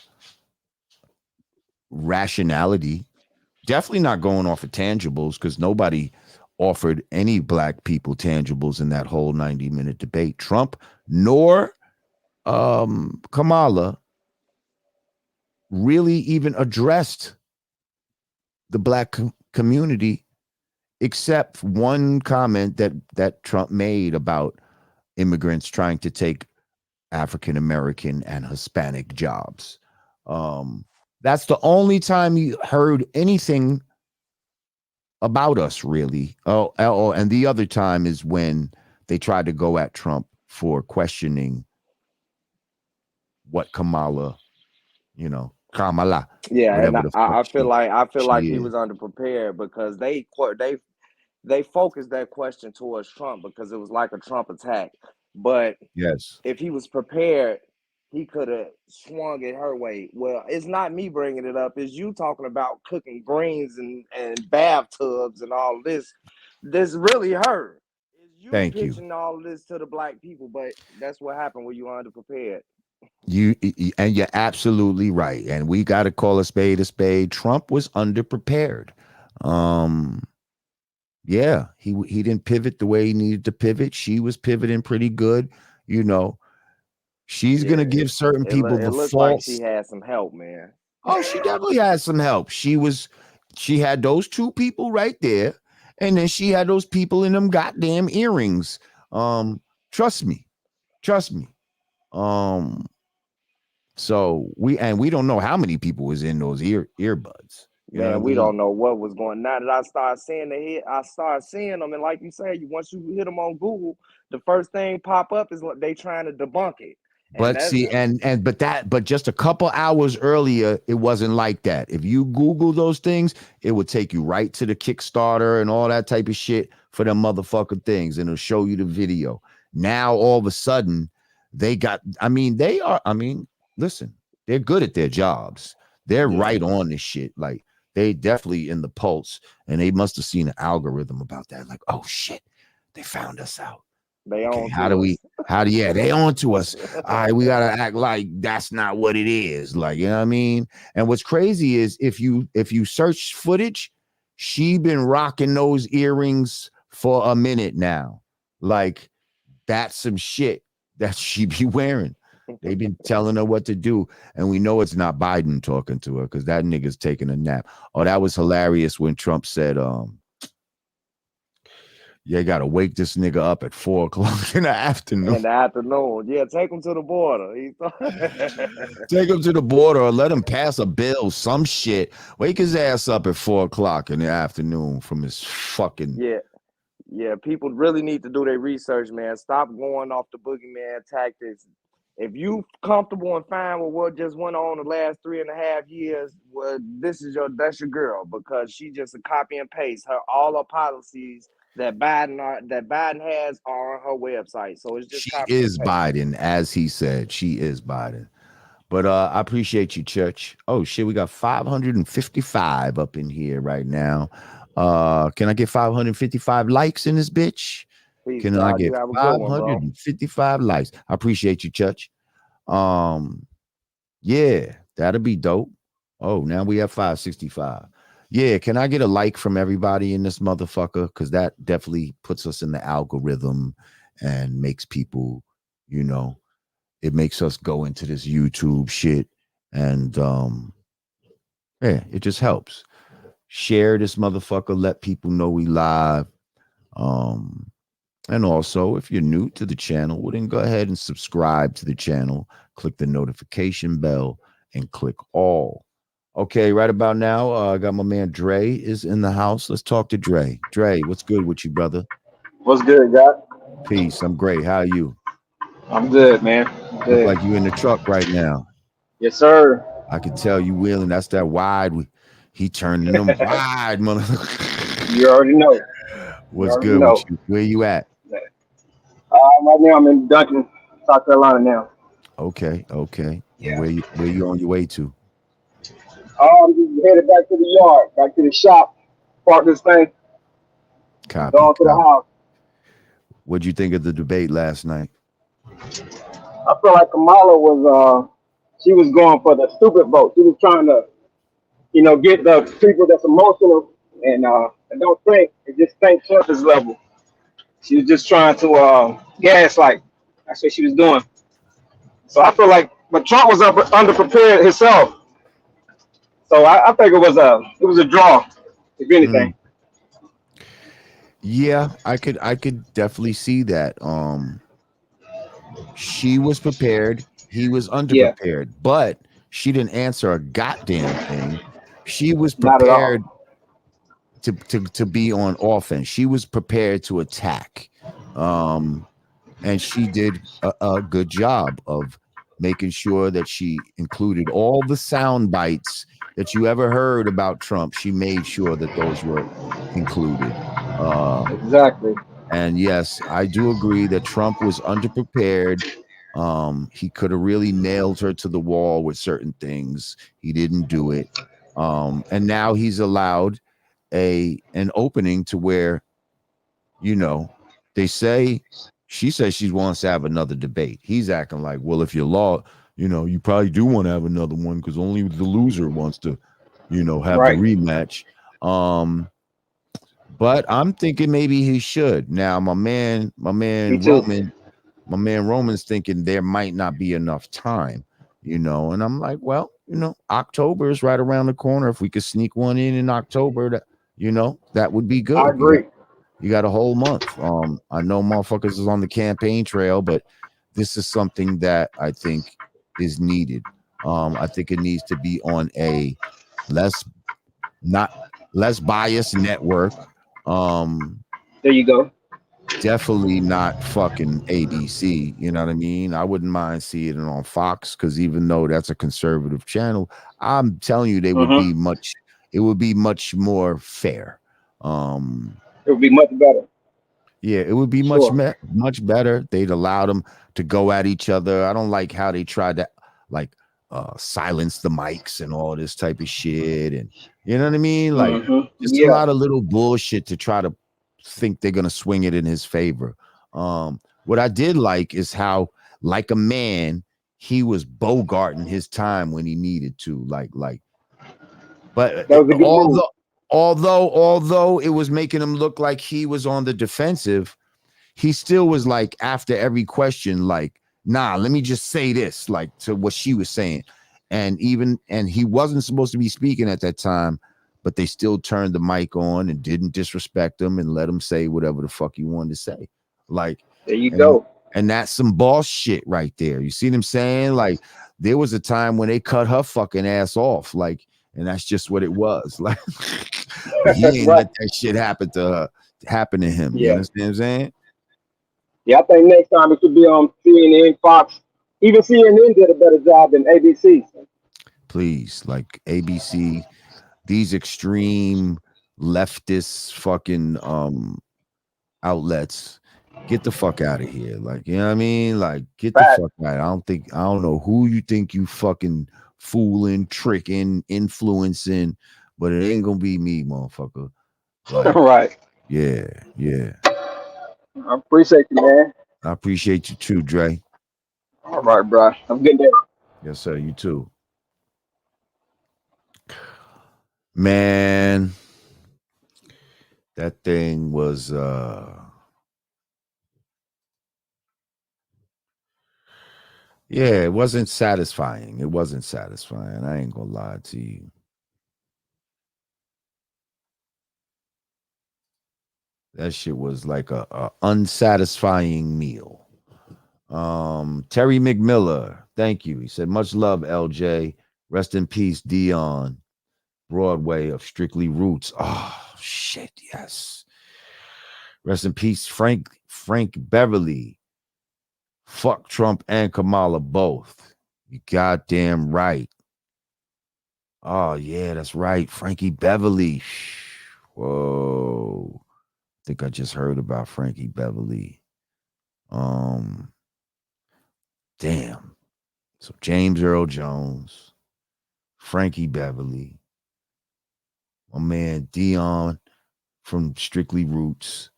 rationality. Definitely not going off of tangibles, because nobody offered any black people tangibles in that whole 90-minute debate. Trump nor Kamala really even addressed the black community, except one comment that Trump made about immigrants trying to take African American and Hispanic jobs. That's the only time you heard anything about us, really. And the other time is when they tried to go at Trump for questioning what Kamala. Yeah, and whatever the I fuck feel like he is. was underprepared because they focused that question towards Trump because it was like a Trump attack. But Yes. if he was prepared, he could have swung it her way. Well, it's not me bringing it up. It's you talking about cooking greens and bathtubs and all this. This really her. It's you Thank you. pitching all this to the black people, but that's what happened when you were underprepared. And you're absolutely right. And we got to call a spade a spade. Trump was underprepared. Yeah, he didn't pivot the way he needed to pivot. She was pivoting pretty good. She's gonna give certain people the looks false. like she had some help, man. Oh, she definitely had some help. She had those two people right there, and then she had those people in them goddamn earrings. Trust me. So we don't know how many people was in those earbuds. Man, we don't know what was going on. Now that I started seeing them, and like you say, once you hit them on Google, the first thing pop up is they trying to debunk it. But see, but just a couple hours earlier, it wasn't like that. If you Google those things, it would take you right to the Kickstarter and all that type of shit for them motherfucking things, and it'll show you the video. Now all of a sudden, they got. Listen, they're good at their jobs. They're right on this shit. Like they definitely in the pulse, and they must have seen an algorithm about that. Like, oh shit, they found us out. Okay, they on to us. All right, we gotta act like that's not what it is. Like, you know what I mean? And what's crazy is if you search footage, she been rocking those earrings for a minute now. Like, that's some shit that she be wearing. They've been telling her what to do, and we know it's not Biden talking to her because that nigga's taking a nap. Oh, that was hilarious when Trump said, you gotta wake this nigga up at 4 o'clock in the afternoon. Yeah, take him to the border. Take him to the border or let him pass a bill, some shit. Wake his ass up at 4 o'clock in the afternoon from his fucking. Yeah, people really need to do their research, man. Stop going off the boogeyman tactics. If you comfortable and fine with what just went on the last 3.5 years, well, that's your girl, because she just a copy and paste all her policies that Biden has are on her website. So it's just she is Biden, as he said. She is Biden. But I appreciate you, Church. Oh shit, we got 555 up in here right now. Can I get 555 likes in this bitch? Please, can God, I get 555 likes? I appreciate you, Church. Yeah, that'll be dope. Oh, now we have 565. Yeah, can I get a like from everybody in this motherfucker? Because that definitely puts us in the algorithm and makes people, it makes us go into this YouTube shit. And yeah, it just helps. Share this motherfucker. Let people know we live. And also, if you're new to the channel, well, then go ahead and subscribe to the channel. Click the notification bell and click all. Okay, right about now, I got my man Dre is in the house. Let's talk to Dre. Dre, what's good with you, brother? What's good, God? Peace. I'm great. How are you? I'm good, man. Look like you in the truck right now. Yes, sir. I can tell you wheeling. That's that wide. He turning them wide, motherfucker. You already know. What's good with you? Where you at? Right now I'm in Duncan, South Carolina now. Okay. Yeah. Where you on your way to? I'm just headed back to the yard, back to the shop, park this thing. Copy. Going to the house. What'd you think of the debate last night? I feel like Kamala was she was going for the stupid vote. She was trying to, get the people that's emotional and don't think, and just think surface level. She was just trying to gaslight. That's what she was doing. So I feel like, but Trump was underprepared himself. So I think it was a draw, if anything. Yeah, I could definitely see that. She was prepared, he was underprepared, but she didn't answer a goddamn thing. She was prepared to be on offense. She was prepared to attack. And she did a good job of making sure that she included all the sound bites that you ever heard about Trump. She made sure that those were included. Exactly. And yes, I do agree that Trump was underprepared. He could have really nailed her to the wall with certain things. He didn't do it. And now he's allowed an opening to where, they say, she says she wants to have another debate. He's acting like, well, if you you probably do want to have another one because only the loser wants to, have the rematch. But I'm thinking maybe he should. Now, my man Roman's thinking there might not be enough time, and I'm like, well, October is right around the corner. If we could sneak one in October, that would be good. I agree. You got a whole month. I know motherfuckers is on the campaign trail, but this is something that I think is needed. I think it needs to be on a less biased network. There you go. definitely not fucking ABC. You know what I mean? I wouldn't mind seeing it on Fox, because even though that's a conservative channel, I'm telling you, it would be much more fair. It would be much better. Yeah, it would be much better. They'd allow them to go at each other. I don't like how they tried to like silence the mics and all this type of shit, and you know what I mean? Like just a lot of little bullshit to try to think they're gonna swing it in his favor. What I did like is how, like a man, he was bogarting his time when he needed to. But that was a good move. although it was making him look like he was on the defensive, he still was like, after every question, like, nah, let me just say this, like, to what she was saying. And he wasn't supposed to be speaking at that time, but they still turned the mic on and didn't disrespect him and let him say whatever the fuck he wanted to say. Like, there you go. And that's some boss shit right there. You see what I'm saying? Like, there was a time when they cut her fucking ass off, like, and that's just what it was. Like, he ain't let that shit happen to him. You understand what I'm saying? Yeah, I think next time it should be on CNN, Fox. Even CNN did a better job than ABC. Please, like ABC, these extreme leftist fucking outlets, get the fuck out of here. Like, you know what I mean? Like, get the fuck out. I don't know who you think you fucking fooling, tricking, influencing, but it ain't gonna be me, motherfucker. Like, right. Yeah. I appreciate you, man. I appreciate you too, Dre. All right, bro. Have a good day. Yes, sir. You too. Man, that thing was it wasn't satisfying. It wasn't satisfying. I ain't gonna lie to you. That shit was like a unsatisfying meal. Terry McMiller, thank you. He said, much love, LJ. Rest in peace, Dion. Broadway of Strictly Roots. Oh, shit, yes. Rest in peace, Frank Beverly. Fuck Trump and Kamala both. You goddamn right. Oh, yeah, that's right. Frankie Beverly. Whoa. I think I just heard about Frankie Beverly. Damn. So James Earl Jones, Frankie Beverly, my man Dion from Strictly Roots.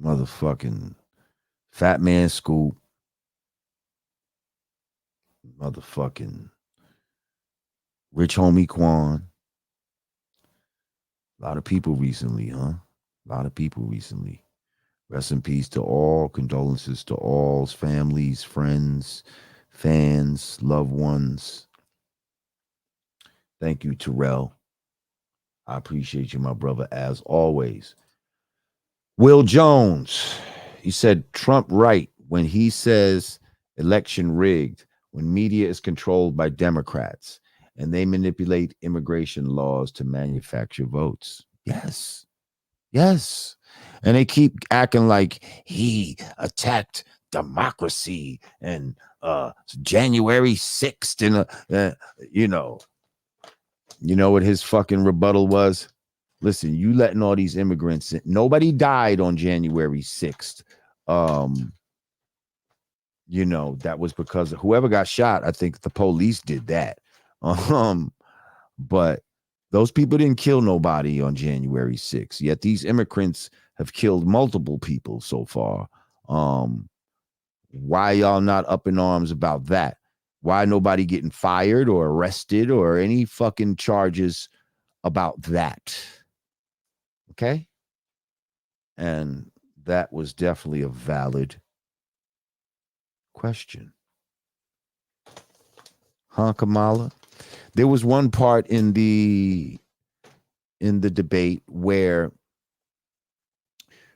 Motherfucking Fat Man Scoop. Motherfucking Rich Homie Quan. A lot of people recently, huh? A lot of people recently. Rest in peace to all. Condolences to all families, friends, fans, loved ones. Thank you, Terrell. I appreciate you, my brother, as always. Will Jones, he said Trump right when he says election rigged, when media is controlled by Democrats and they manipulate immigration laws to manufacture votes. Yes. And they keep acting like he attacked democracy and January 6th and you know what his fucking rebuttal was? Listen, you letting all these immigrants in. Nobody died on January 6th. That was because of whoever got shot. I think the police did that. But those people didn't kill nobody on January 6th. Yet these immigrants have killed multiple people so far. Why y'all not up in arms about that? Why nobody getting fired or arrested or any fucking charges about that? Okay? And that was definitely a valid question. Huh, Kamala? There was one part in the debate where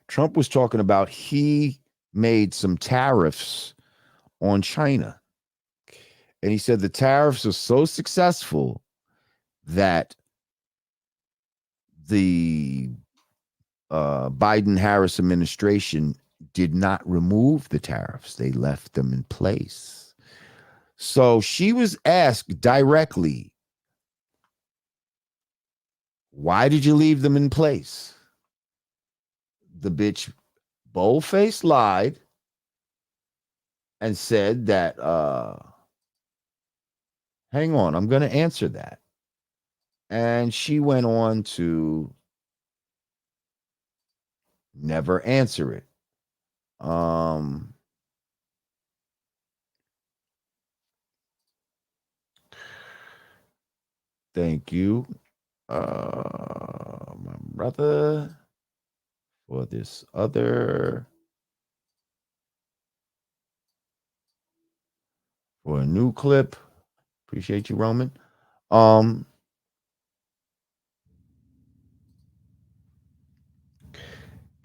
Trump was talking about he made some tariffs on China. And he said the tariffs are so successful that the Biden-Harris administration did not remove the tariffs. They left them in place. So she was asked directly, why did you leave them in place? The bitch bold-faced lied and said that, hang on, I'm going to answer that. And she went on to never answer it. Thank you, my brother, for this other, for a new clip. Appreciate you, Roman.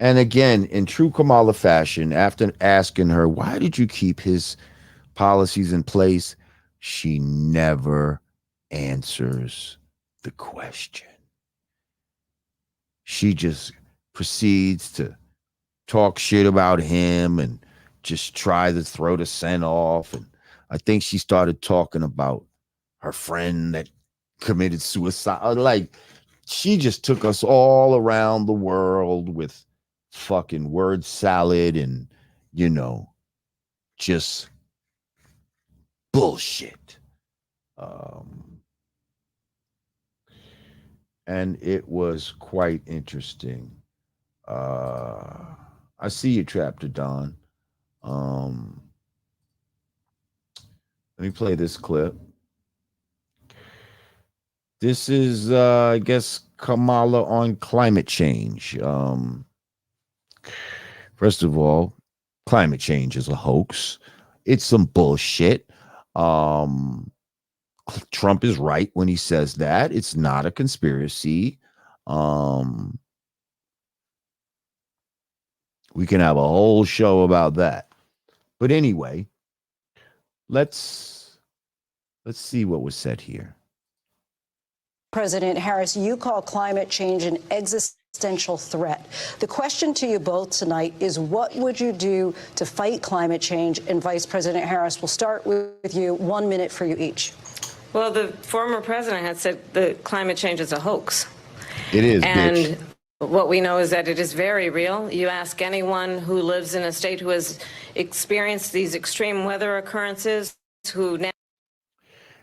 And again, in true Kamala fashion, after asking her, why did you keep his policies in place? She never answers the question. She just proceeds to talk shit about him and just try to throw the scent off. And I think she started talking about her friend that committed suicide. Like, she just took us all around the world with fucking word salad and, you know, just bullshit. And it was quite interesting. I see you, Traptor Don. Let me play this clip. This is, I guess, Kamala on climate change. First of all, climate change is a hoax. It's some bullshit. Trump is right when he says that. It's not a conspiracy. We can have a whole show about that. But anyway, let's see what was said here. President Harris, you call climate change an existential threat. The question to you both tonight is, what would you do to fight climate change? And Vice President Harris, we'll start with you. 1 minute for you each. Well, the former president had said that climate change is a hoax. It is, and bitch. What we know is that it is very real. You ask anyone who lives in a state who has experienced these extreme weather occurrences, who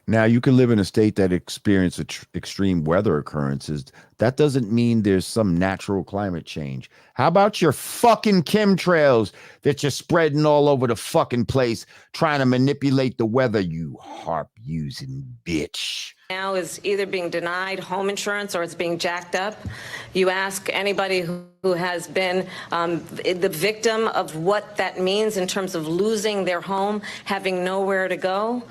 now you can live in a state that experiences extreme weather occurrences. That doesn't mean there's some natural climate change. How about your fucking chemtrails that you're spreading all over the fucking place, trying to manipulate the weather, you harp using bitch? now is either being denied home insurance or it's being jacked up. You ask anybody who has been the victim of what that means in terms of losing their home, having nowhere to go.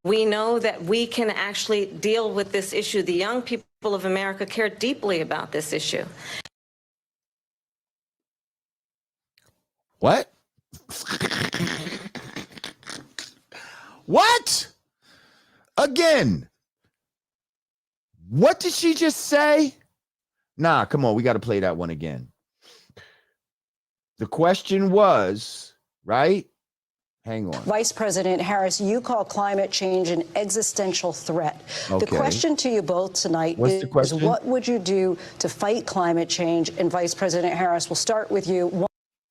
We know that we can actually deal with this issue. The young people of America care deeply about this issue. What? What? Again. What did she just say? Nah, come on. We got to play that one again. The question was, right? Hang on. Vice President Harris, you call climate change an existential threat. Okay. The question to you both tonight is, what would you do to fight climate change? And Vice President Harris, we'll start with you.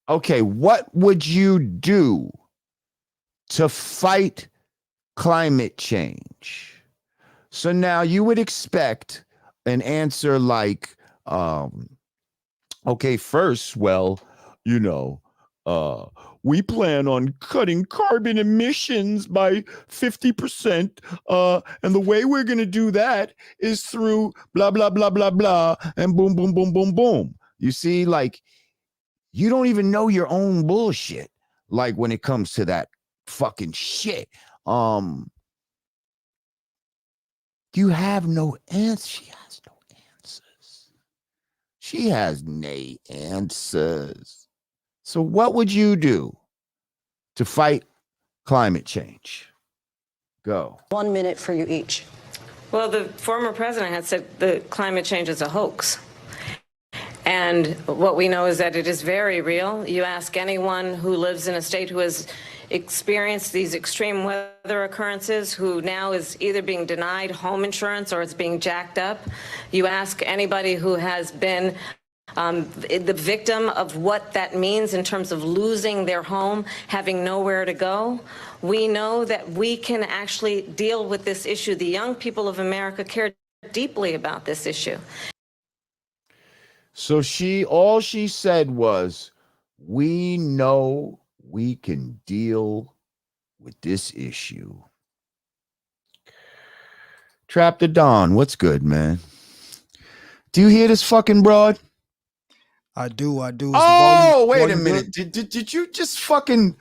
Okay, what would you do to fight climate change? So now you would expect an answer like, okay, first, well, you know, we plan on cutting carbon emissions by 50%. And the way we're going to do that is through blah, blah, blah, blah, blah, and boom, boom, boom, boom, boom. You see, like, you don't even know your own bullshit. Like when it comes to that fucking shit. You have no answer. She has no answers. She has no answers. So what would you do to fight climate change? Go. 1 minute for you each. Well, the former president had said that climate change is a hoax. And what we know is that it is very real. You ask anyone who lives in a state who has experienced these extreme weather occurrences, who now is either being denied home insurance or it's being jacked up. You ask anybody who has been the victim of what that means in terms of losing their home, having nowhere to go. We know that we can actually deal with this issue. The young people of America care deeply about this issue. So all she said was, we know we can deal with this issue. Trap the Dawn, what's good, man? Do you hear this fucking broad? I do. Oh, wait a minute. Did you just fucking...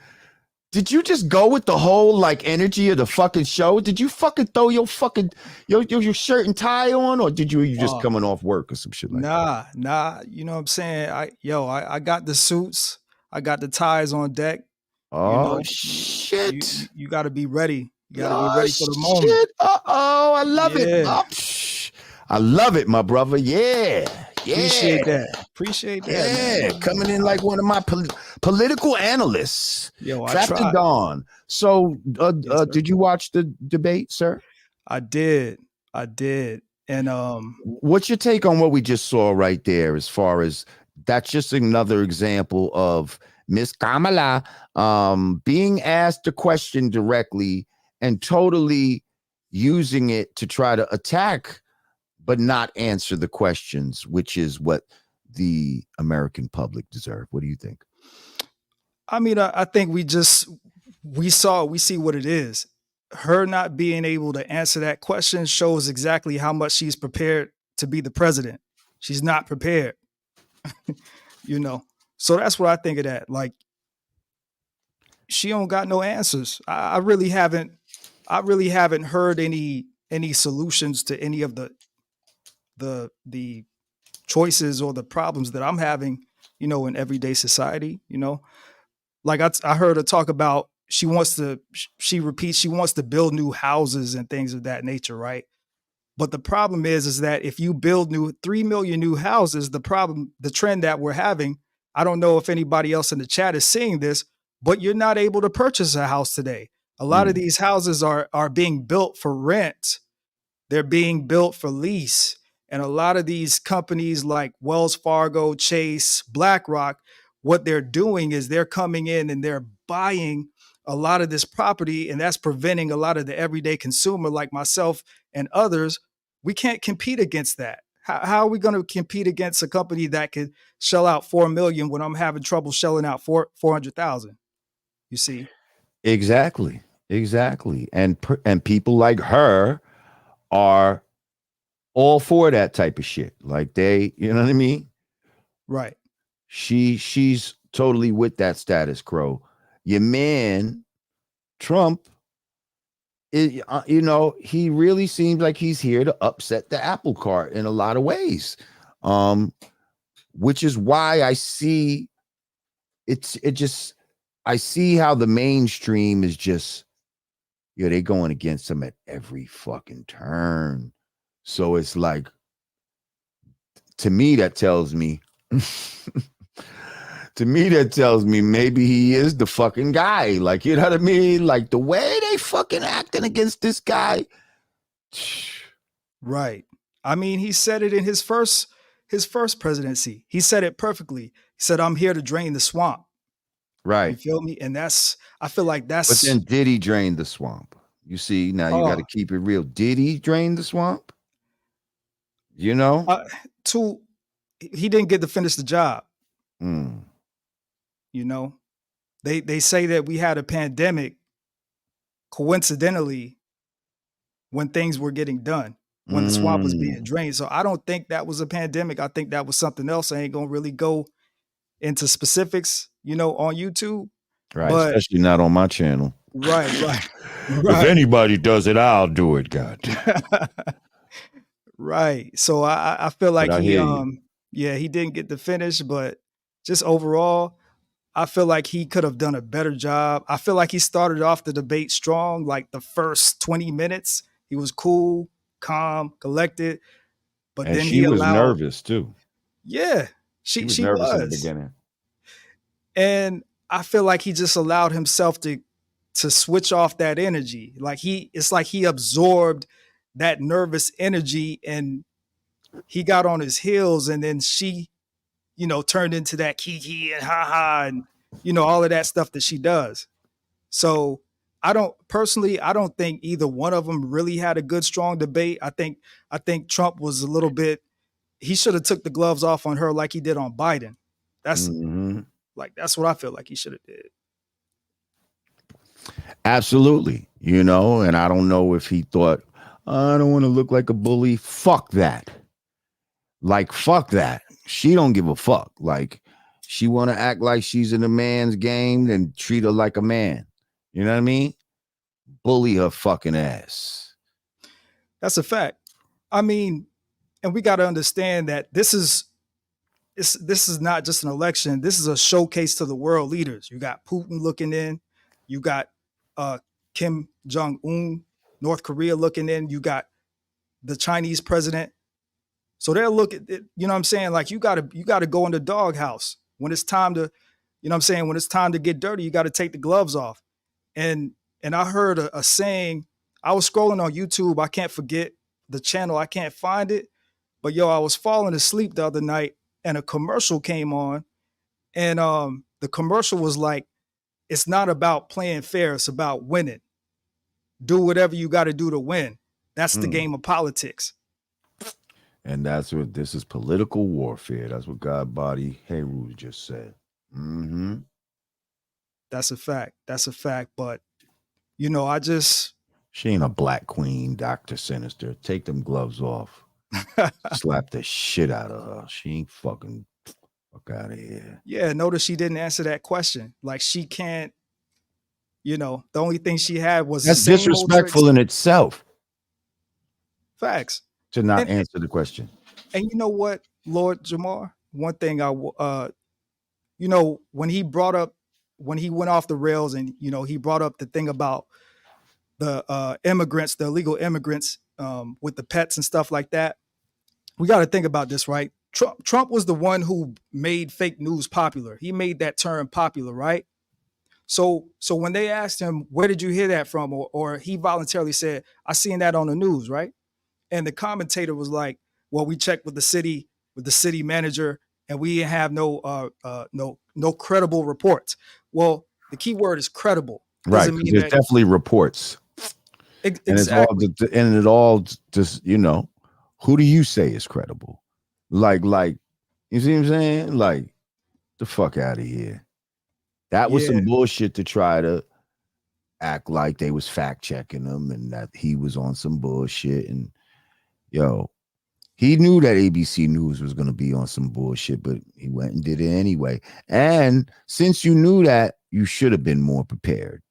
Did you just go with the whole like energy of the fucking show? Did you fucking throw your fucking your shirt and tie on, or did you just coming off work or some shit like that? Nah. You know what I'm saying? I got the suits, I got the ties on deck. Oh shit! You got to be ready. You got to be ready for the moment. Shit. I love it. I love it, my brother. Yeah. Appreciate that. Yeah, man. Coming in like one of my political analysts. Yo, I Trap the tried. Dawn. So, Yes, did you watch the debate, sir? I did. And what's your take on what we just saw right there? As far as that's just another example of Miss Kamala being asked a question directly and totally using it to try to attack, but not answer the questions, which is what the American public deserve. What do you think? I mean, I think we see what it is. Her not being able to answer that question shows exactly how much she's prepared to be the president. She's not prepared, So that's what I think of that. Like, she don't got no answers. I really haven't heard any solutions to any of the choices or the problems that I'm having, in everyday society. Like I heard her talk about she wants to build new houses and things of that nature, right? But the problem is that if you build 3 million new houses, the trend that we're having, I don't know if anybody else in the chat is seeing this, but you're not able to purchase a house today. A lot of these houses are being built for rent. They're being built for lease. And a lot of these companies like Wells Fargo, Chase, BlackRock, what they're doing is they're coming in and they're buying a lot of this property, and that's preventing a lot of the everyday consumer like myself and others. We can't compete against that. How are we going to compete against a company that could shell out $4 million when I'm having trouble shelling out $400,000? You see? Exactly. And people like her are all for that type of shit. Like you know what I mean? Right. She's totally with that status quo. Your man, Trump, he really seems like he's here to upset the apple cart in a lot of ways. Which is why I see I see how the mainstream is just, they going against him at every fucking turn. So it's like, to me, that tells me maybe he is the fucking guy. Like, you know what I mean? Like the way they fucking acting against this guy. Right. I mean, he said it in his first presidency. He said it perfectly. He said, "I'm here to drain the swamp." Right. You feel me? And I feel like that's. But then did he drain the swamp? You see, now you got to keep it real. Did he drain the swamp? You know? He didn't get to finish the job. They say that we had a pandemic coincidentally when things were getting done, when the swamp was being drained. So I don't think that was a pandemic. I think that was something else. I ain't gonna really go into specifics, on YouTube. Right, but, especially not on my channel. Right. If anybody does it, I'll do it, God. Right. So I feel like he didn't get to finish, but just overall, I feel like he could have done a better job. I feel like he started off the debate strong, like the first 20 minutes. He was cool, calm, collected. But and then she was nervous too. Yeah. He was She nervous in the was. beginning. And I feel like he just allowed himself to switch off that energy. Like it's like he absorbed that nervous energy and he got on his heels, and then she, turned into that kiki and ha ha and all of that stuff that she does. So I don't think either one of them really had a good strong debate. I think Trump was a little bit, he should have took the gloves off on her like he did on Biden. That's that's what I feel like he should have did. Absolutely. And I don't know if he thought, I don't want to look like a bully. Fuck that. Like, fuck that. She don't give a fuck. Like, she want to act like she's in a man's game, then treat her like a man. You know what I mean? Bully her fucking ass. That's a fact. I mean, and we got to understand that this is not just an election. This is a showcase to the world leaders. You got Putin looking in. You got Kim Jong-un, North Korea looking in. You got the Chinese president. So they're looking, you know what I'm saying? Like you gotta go in the doghouse. When it's time to, you know what I'm saying? When it's time to get dirty, you got to take the gloves off. And I heard a saying, I was scrolling on YouTube. I can't forget the channel. I can't find it. But I was falling asleep the other night and a commercial came on. And the commercial was like, it's not about playing fair. It's about winning. Do whatever you got to do to win. That's the game of politics. And that's what this is, political warfare. That's what God Body Heru just said. Mm-hmm. That's a fact. That's a fact. But, I just. She ain't a black queen, Dr. Sinister. Take them gloves off. Slap the shit out of her. She ain't fucking fuck out of here. Yeah, notice she didn't answer that question. Like she can't, the only thing she had was that's disrespectful in itself. Facts. To not answer the question. And you know what, Lord Jamar? One thing when he went off the rails and, he brought up the thing about the immigrants, the illegal immigrants with the pets and stuff like that. We got to think about this, right? Trump was the one who made fake news popular. He made that term popular, right? So when they asked him, where did you hear that from? Or he voluntarily said, I seen that on the news, right? And the commentator was like, well, we checked with the city manager, and we have no credible reports. Well, the key word is credible. Right. There's definitely reports. Exactly. And it all just, who do you say is credible? Like, you see what I'm saying? Like, the fuck out of here. That was some bullshit to try to act like they was fact checking him and that he was on some bullshit. And he knew that ABC News was going to be on some bullshit, but he went and did it anyway. And since you knew that, you should have been more prepared,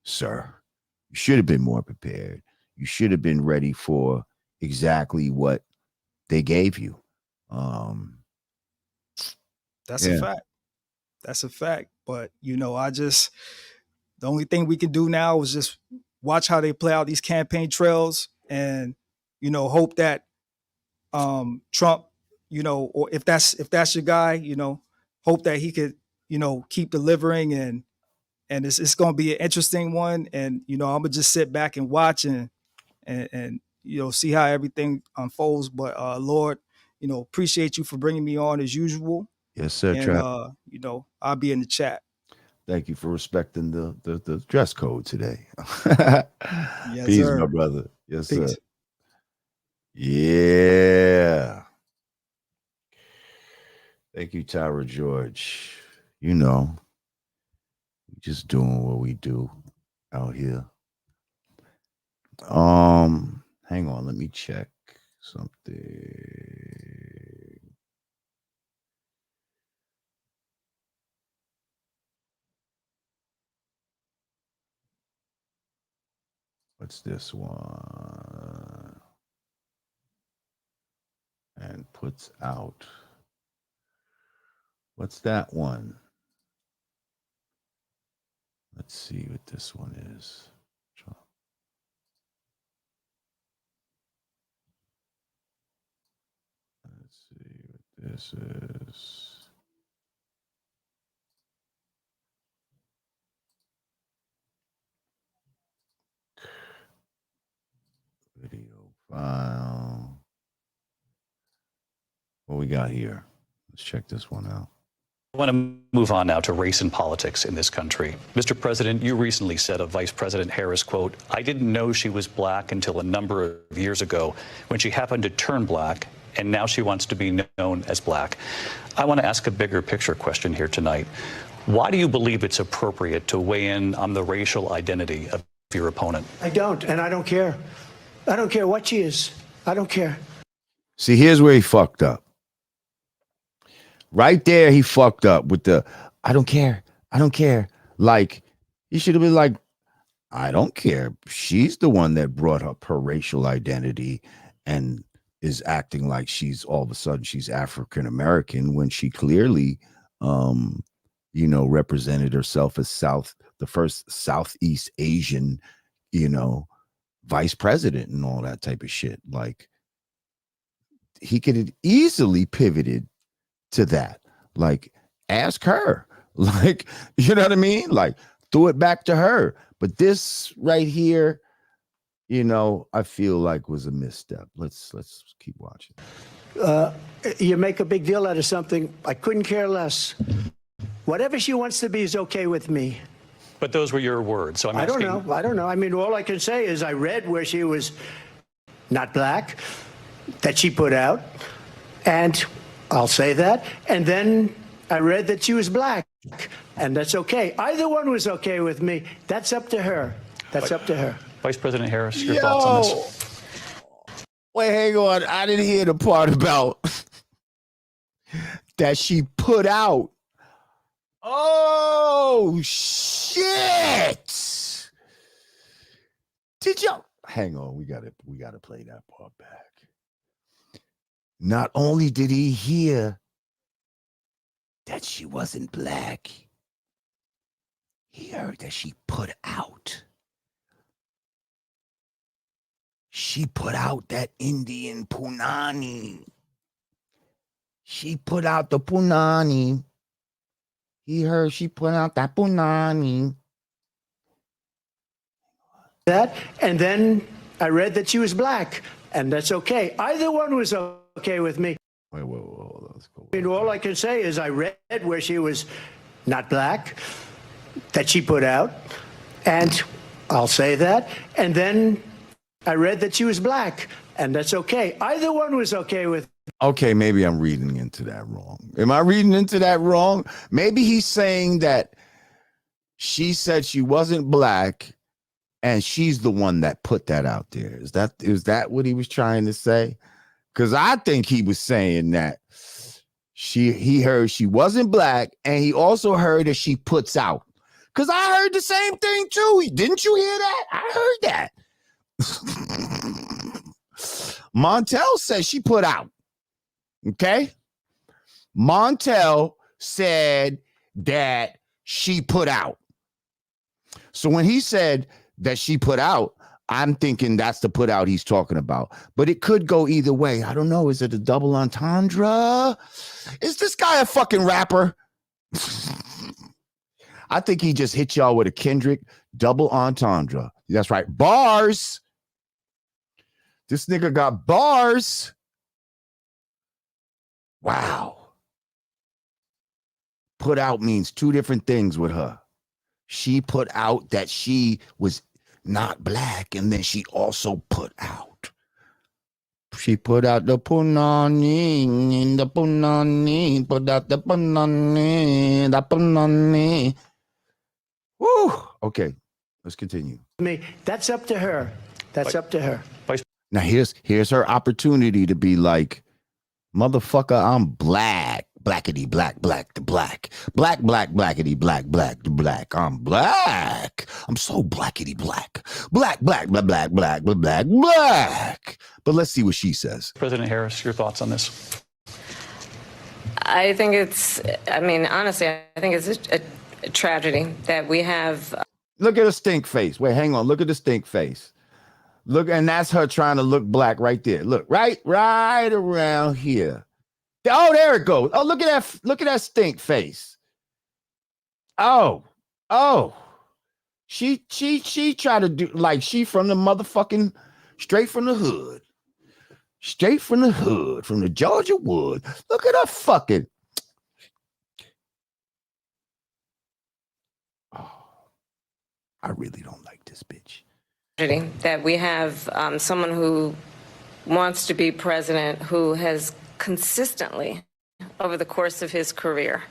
sir. You should have been more prepared. You should have been ready for exactly what they gave you. That's a fact. That's a fact. But, the only thing we can do now is just watch how they play out these campaign trails and, hope that Trump, or if that's your guy, hope that he could, keep delivering and it's going to be an interesting one. And, I'm gonna just sit back and watch and see how everything unfolds. But Lord, appreciate you for bringing me on as usual. Yes, sir. And I'll be in the chat. Thank you for respecting the dress code today. Yes, Peace, sir. my brother. Yes, Peace. sir. Yeah. Thank you, Tyra George. Just doing what we do out here. Hang on, let me check something. What's this one? And puts out. What's that one? Let's see what this one is. Let's see what this is. What we got here? Let's check this one out. I want to move on now to race and politics in this country. Mr. President, you recently said of Vice President Harris, quote, "I didn't know she was black until a number of years ago when she happened to turn black, and now she wants to be known as black." I want to ask a bigger picture question here tonight. Why do you believe it's appropriate to weigh in on the racial identity of your opponent? I don't, and I don't care. I don't care what she is. I don't care. See, here's where he fucked up. Right there, he fucked up with the, I don't care. I don't care. Like, he should have been like, I don't care. She's the one that brought up her racial identity and is acting like she's all of a sudden she's African American when she clearly, represented herself as the first Southeast Asian, vice president and all that type of shit. Like, he could have easily pivoted to that. Like, ask her. Like, you know what I mean? Like, throw it back to her. But this right here, I feel like was a misstep. Let's keep watching. You make a big deal out of something. I couldn't care less. Whatever she wants to be is okay with me. But those were your words. So I don't know. I mean, all I can say is I read where she was not black, that she put out, and I'll say that. And then I read that she was black, and that's okay. Either one was okay with me. That's up to her. That's up to her. Vice President Harris, your thoughts on this? Wait, hang on. I didn't hear the part about that she put out. Oh, shit. Did y'all? Hang on. We gotta play that part back. Not only did he hear that she wasn't black, he heard that she put out. She put out that Indian punani. She put out the punani. He heard she put out that punani. That, and then I read that she was black, and that's okay. Either one was okay with me. Wait, let's go. I mean, all I can say is I read where she was not black, that she put out, and I'll say that. And then I read that she was black, and that's okay. Either one was okay with. Okay, maybe I'm reading into that wrong. Am I reading into that wrong? Maybe he's saying that she said she wasn't black, and she's the one that put that out there. Is that what he was trying to say? Because I think he was saying that he heard she wasn't black, and he also heard that she puts out. Because I heard the same thing too. Didn't you hear that? I heard that. Montel said she put out. Okay? Montel said that she put out. So when he said that she put out, I'm thinking that's the put out he's talking about. But it could go either way. I don't know. Is it a double entendre? Is this guy a fucking rapper? I think he just hit y'all with a Kendrick double entendre. That's right. Bars. This nigga got bars. Wow. Put out means two different things with her. She put out that she was not black, and then she also put out. She put out the punani, put out the punani. Woo. Okay, let's continue. Me, that's up to her. That's up to her. Now here's her opportunity to be like, motherfucker, I'm black. Blackity black, black to black. Black, black, blackity black, black to black. I'm black. I'm so blackity black. Black, black, black, black, black, black, black. But let's see what she says. President Harris, your thoughts on this? I think honestly, I think it's a tragedy that we have. Look at her stink face. Wait, hang on. Look at the stink face. Look, and that's her trying to look black right there. Look, right around here. Oh, there it goes. Oh, look at that stink face. Oh. She tried to do like she from the motherfucking straight from the hood. Straight from the hood, from the Georgia wood. Look at her fucking. Oh, I really don't like this bitch. That we have someone who wants to be president who has consistently, over the course of his career,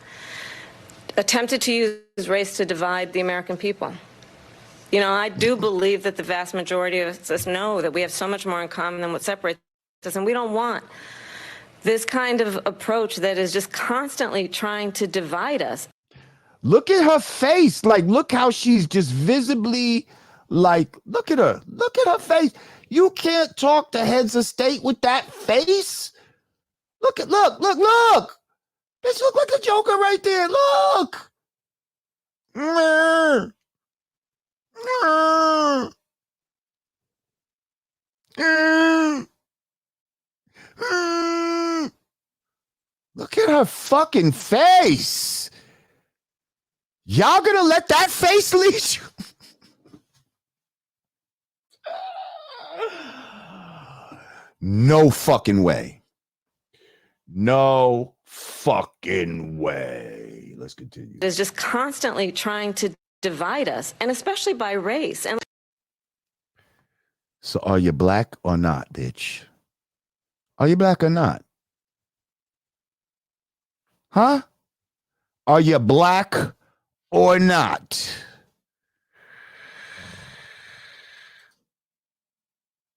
attempted to use race to divide the American people. You know, I do believe that the vast majority of us know that we have so much more in common than what separates us, and we don't want this kind of approach that is just constantly trying to divide us. Look at her face. Like, look how she's just visibly, like, look at her. Look at her face. You can't talk to heads of state with that face. Look. Bitch, look like a Joker right there. Look. Look at her fucking face. Y'all gonna let that face lead you? No fucking way. No fucking way. Let's continue. Is just constantly trying to divide us, and especially by race. And so are you black or not, bitch? Are you black or not? Huh? Are you black or not?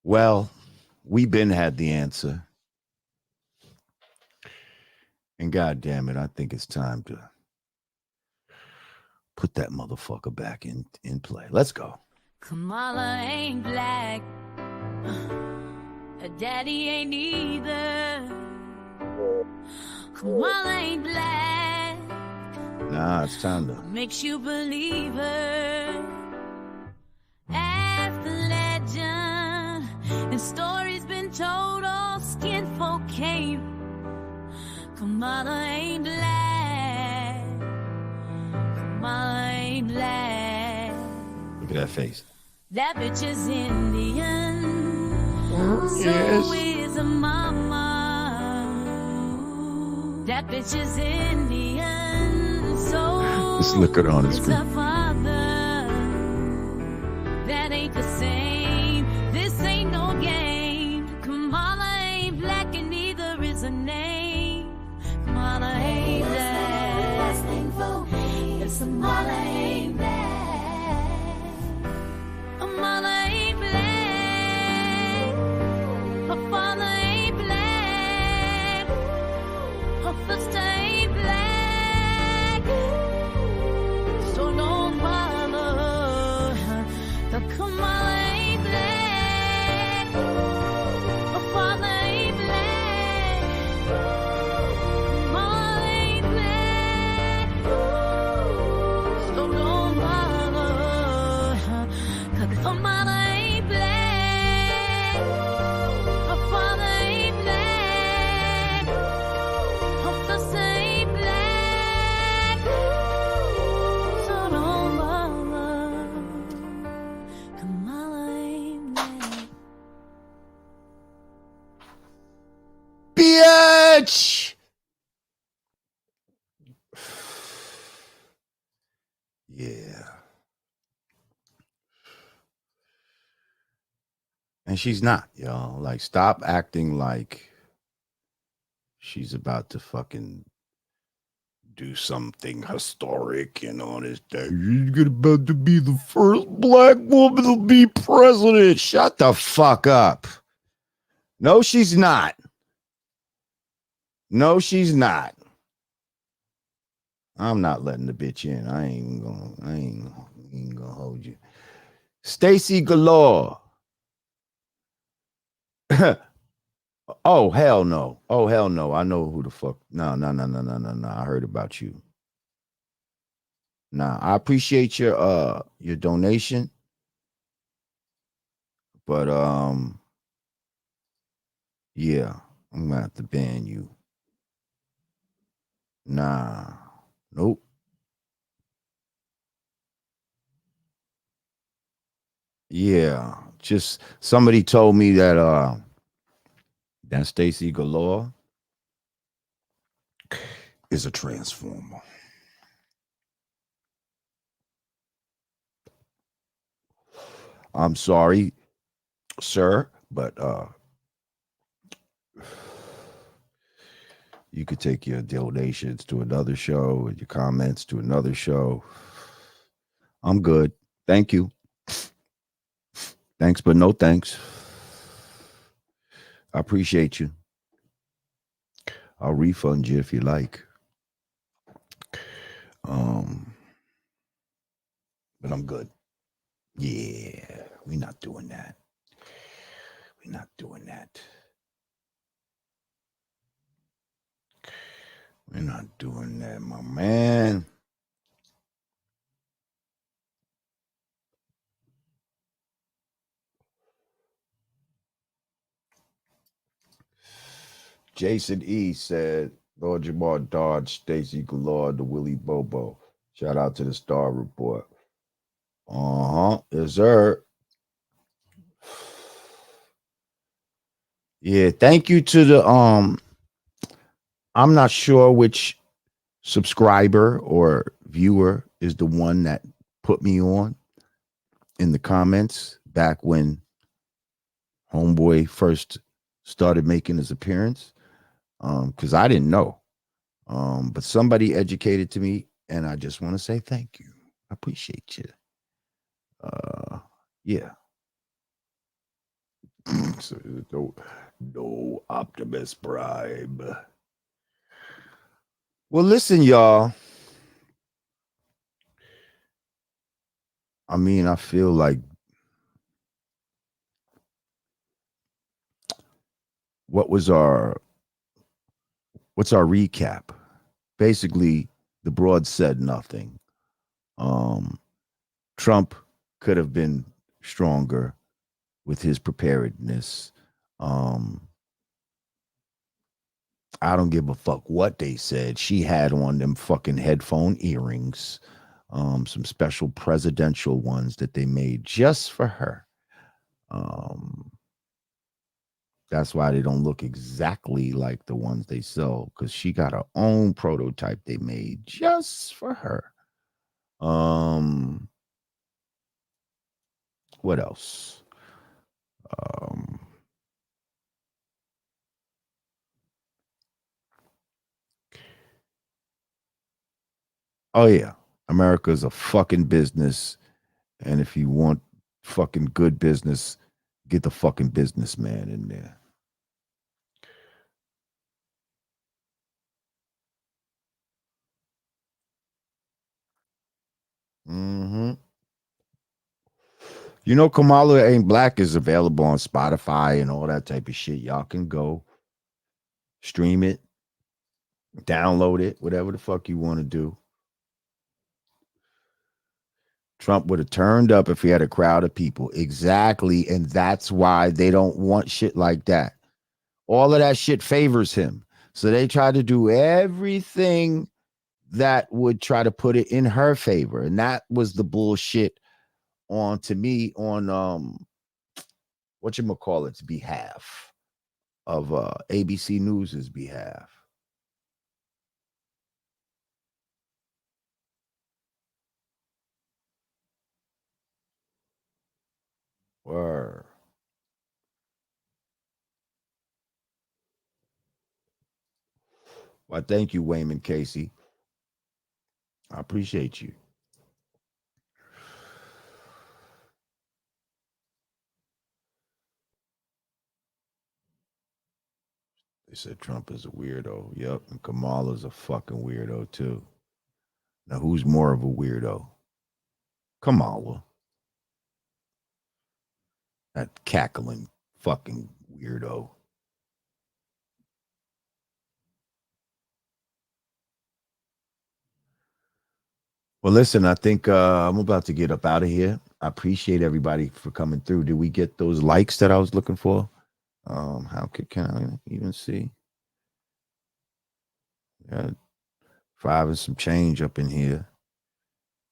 Well, we been had the answer. And God damn it, I think it's time to put that motherfucker back in play. Let's go. Kamala ain't black. Her daddy ain't either. Kamala ain't black. Nah, it's time to. Makes you believe her. As the legend and stories been told, all skin folk came. Kamala ain't black. Kamala ain't black. Look at that face. That bitch is Indian. So Yes. is a mama. That bitch is Indian. So Just look at her on the is screen. her father. That ain't the same. This ain't no game. Kamala ain't black and neither is her name. Kamala ain't black. Kamala ain't black. Kamala ain't black. Her father ain't black. Her sister ain't black. So don't bother. The Kamala ain't black. Her father ain't black. Kamala ain't black. So don't bother. The Kamala ain't black. Her father ain't black. Her sister ain't black. So don't bother. Kamala ain't black. Bitch! Yeah. And she's not, y'all. Like, stop acting like she's about to fucking do something historic and all this. She's about to be the first black woman to be president. Shut the fuck up. No, she's not. No, she's not. I'm not letting the bitch in. I ain't gonna hold you. Stacy Galore. Oh, hell no. Oh, hell no. I know who the fuck. No. I heard about you. Nah, I appreciate your donation. But yeah, I'm gonna have to ban you. Nah. Nope. Yeah. Just somebody told me that That Stacy Galore is a transformer. I'm sorry, sir, but you could take your donations to another show and your comments to another show. I'm good. Thank you. Thanks, but no thanks. I appreciate you. I'll refund you if you like. But I'm good. Yeah, we're not doing that. We're not doing that. We're not doing that, my man. Jason E said, Lord Jamar Dodge, Stacy Galore, the Willie Bobo. Shout out to the Star Report. Yes, sir. Yeah, thank you to the I'm not sure which subscriber or viewer is the one that put me on in the comments back when Homeboy first started making his appearance. Because I didn't know. But somebody educated to me, and I just want to say thank you. I appreciate you. Yeah. So, no Optimus Prime. Well, listen, y'all. I mean, I feel like what's our recap? Basically, the broad said nothing. Trump could have been stronger with his preparedness. I don't give a fuck what they said. She had on them fucking headphone earrings, some special presidential ones that they made just for her. That's why they don't look exactly like the ones they sell, because she got her own prototype they made just for her. What else? Oh yeah, America's a fucking business, and if you want fucking good business, get the fucking businessman in there. You know, Kamala Ain't Black is available on Spotify and all that type of shit. Y'all can go stream it, download it, whatever the fuck you want to do. Trump would have turned up if he had a crowd of people. Exactly. And that's why they don't want shit like that. All of that shit favors him. So they try to do everything that would try to put it in her favor. And that was the bullshit on whatchamacallit's behalf of ABC News's behalf. Word. Well, thank you, Wayman Casey. I appreciate you. They said Trump is a weirdo. Yep. And Kamala's a fucking weirdo, too. Now, who's more of a weirdo? Kamala. That cackling fucking weirdo. Well, listen, I think I'm about to get up out of here. I appreciate everybody for coming through. Did we get those likes that I was looking for? How can I even see? Yeah, 5 and some change up in here.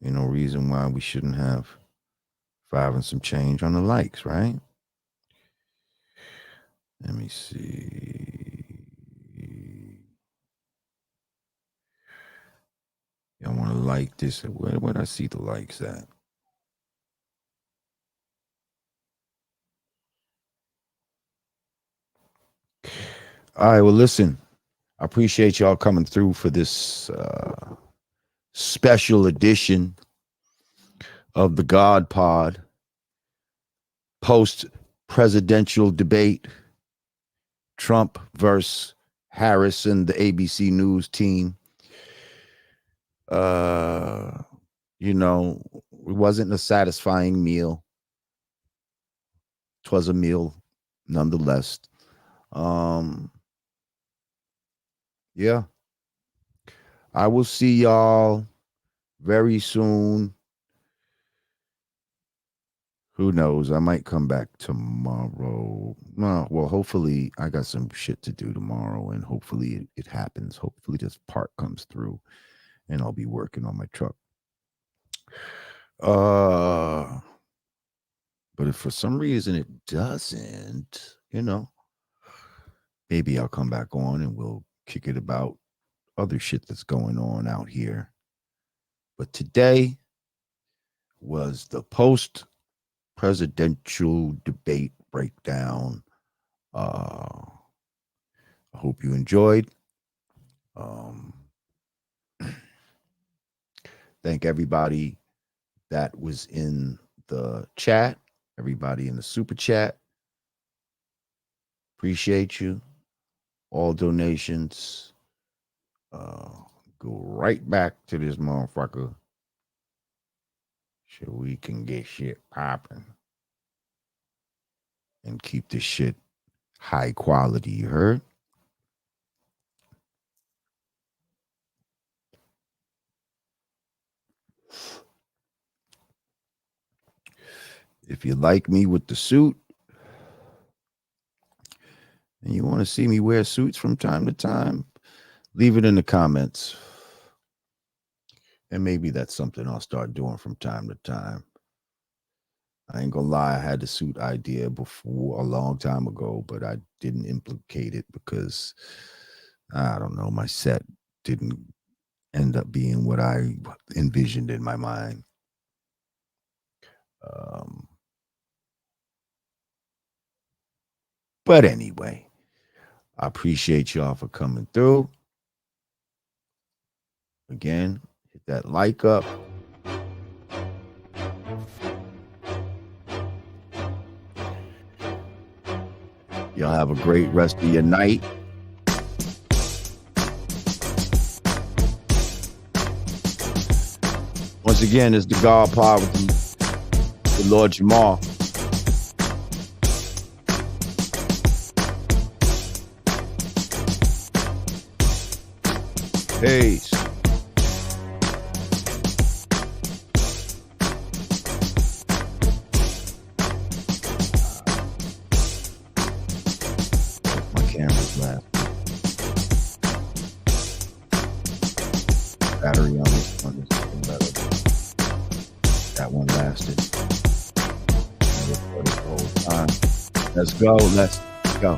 Ain't no reason why we shouldn't have 5 and some change on the likes, right? Let me see. Y'all want to like this? Where I see the likes at? All right, well, listen, I appreciate y'all coming through for this special edition of the God Pod post-presidential debate, Trump versus Harris and the ABC News team. You know, it wasn't a satisfying meal. It was a meal nonetheless. Yeah. I will see y'all very soon. Who knows? I might come back tomorrow. No, well, hopefully I got some shit to do tomorrow, and hopefully it happens. Hopefully this part comes through and I'll be working on my truck. But if for some reason it doesn't, you know, maybe I'll come back on and we'll kick it about other shit that's going on out here. But today was the post-presidential debate breakdown. I hope you enjoyed. Thank everybody that was in the chat, everybody in the super chat. Appreciate you. All donations go right back to this motherfucker so we can get shit popping and keep this shit high quality, you heard? If you like me with the suit and you want to see me wear suits from time to time, leave it in the comments. And maybe that's something I'll start doing from time to time. I ain't gonna lie, I had the suit idea before a long time ago, but I didn't implicate it because, I don't know, my set didn't end up being what I envisioned in my mind. But anyway, I appreciate y'all for coming through. Again, hit that like up. Y'all have a great rest of your night. Once again, it's the God Pod with the Lord Jamar. Peace. My camera's left. Battery on this one is looking better. That one lasted. I recorded the whole time. Let's go. Let's go.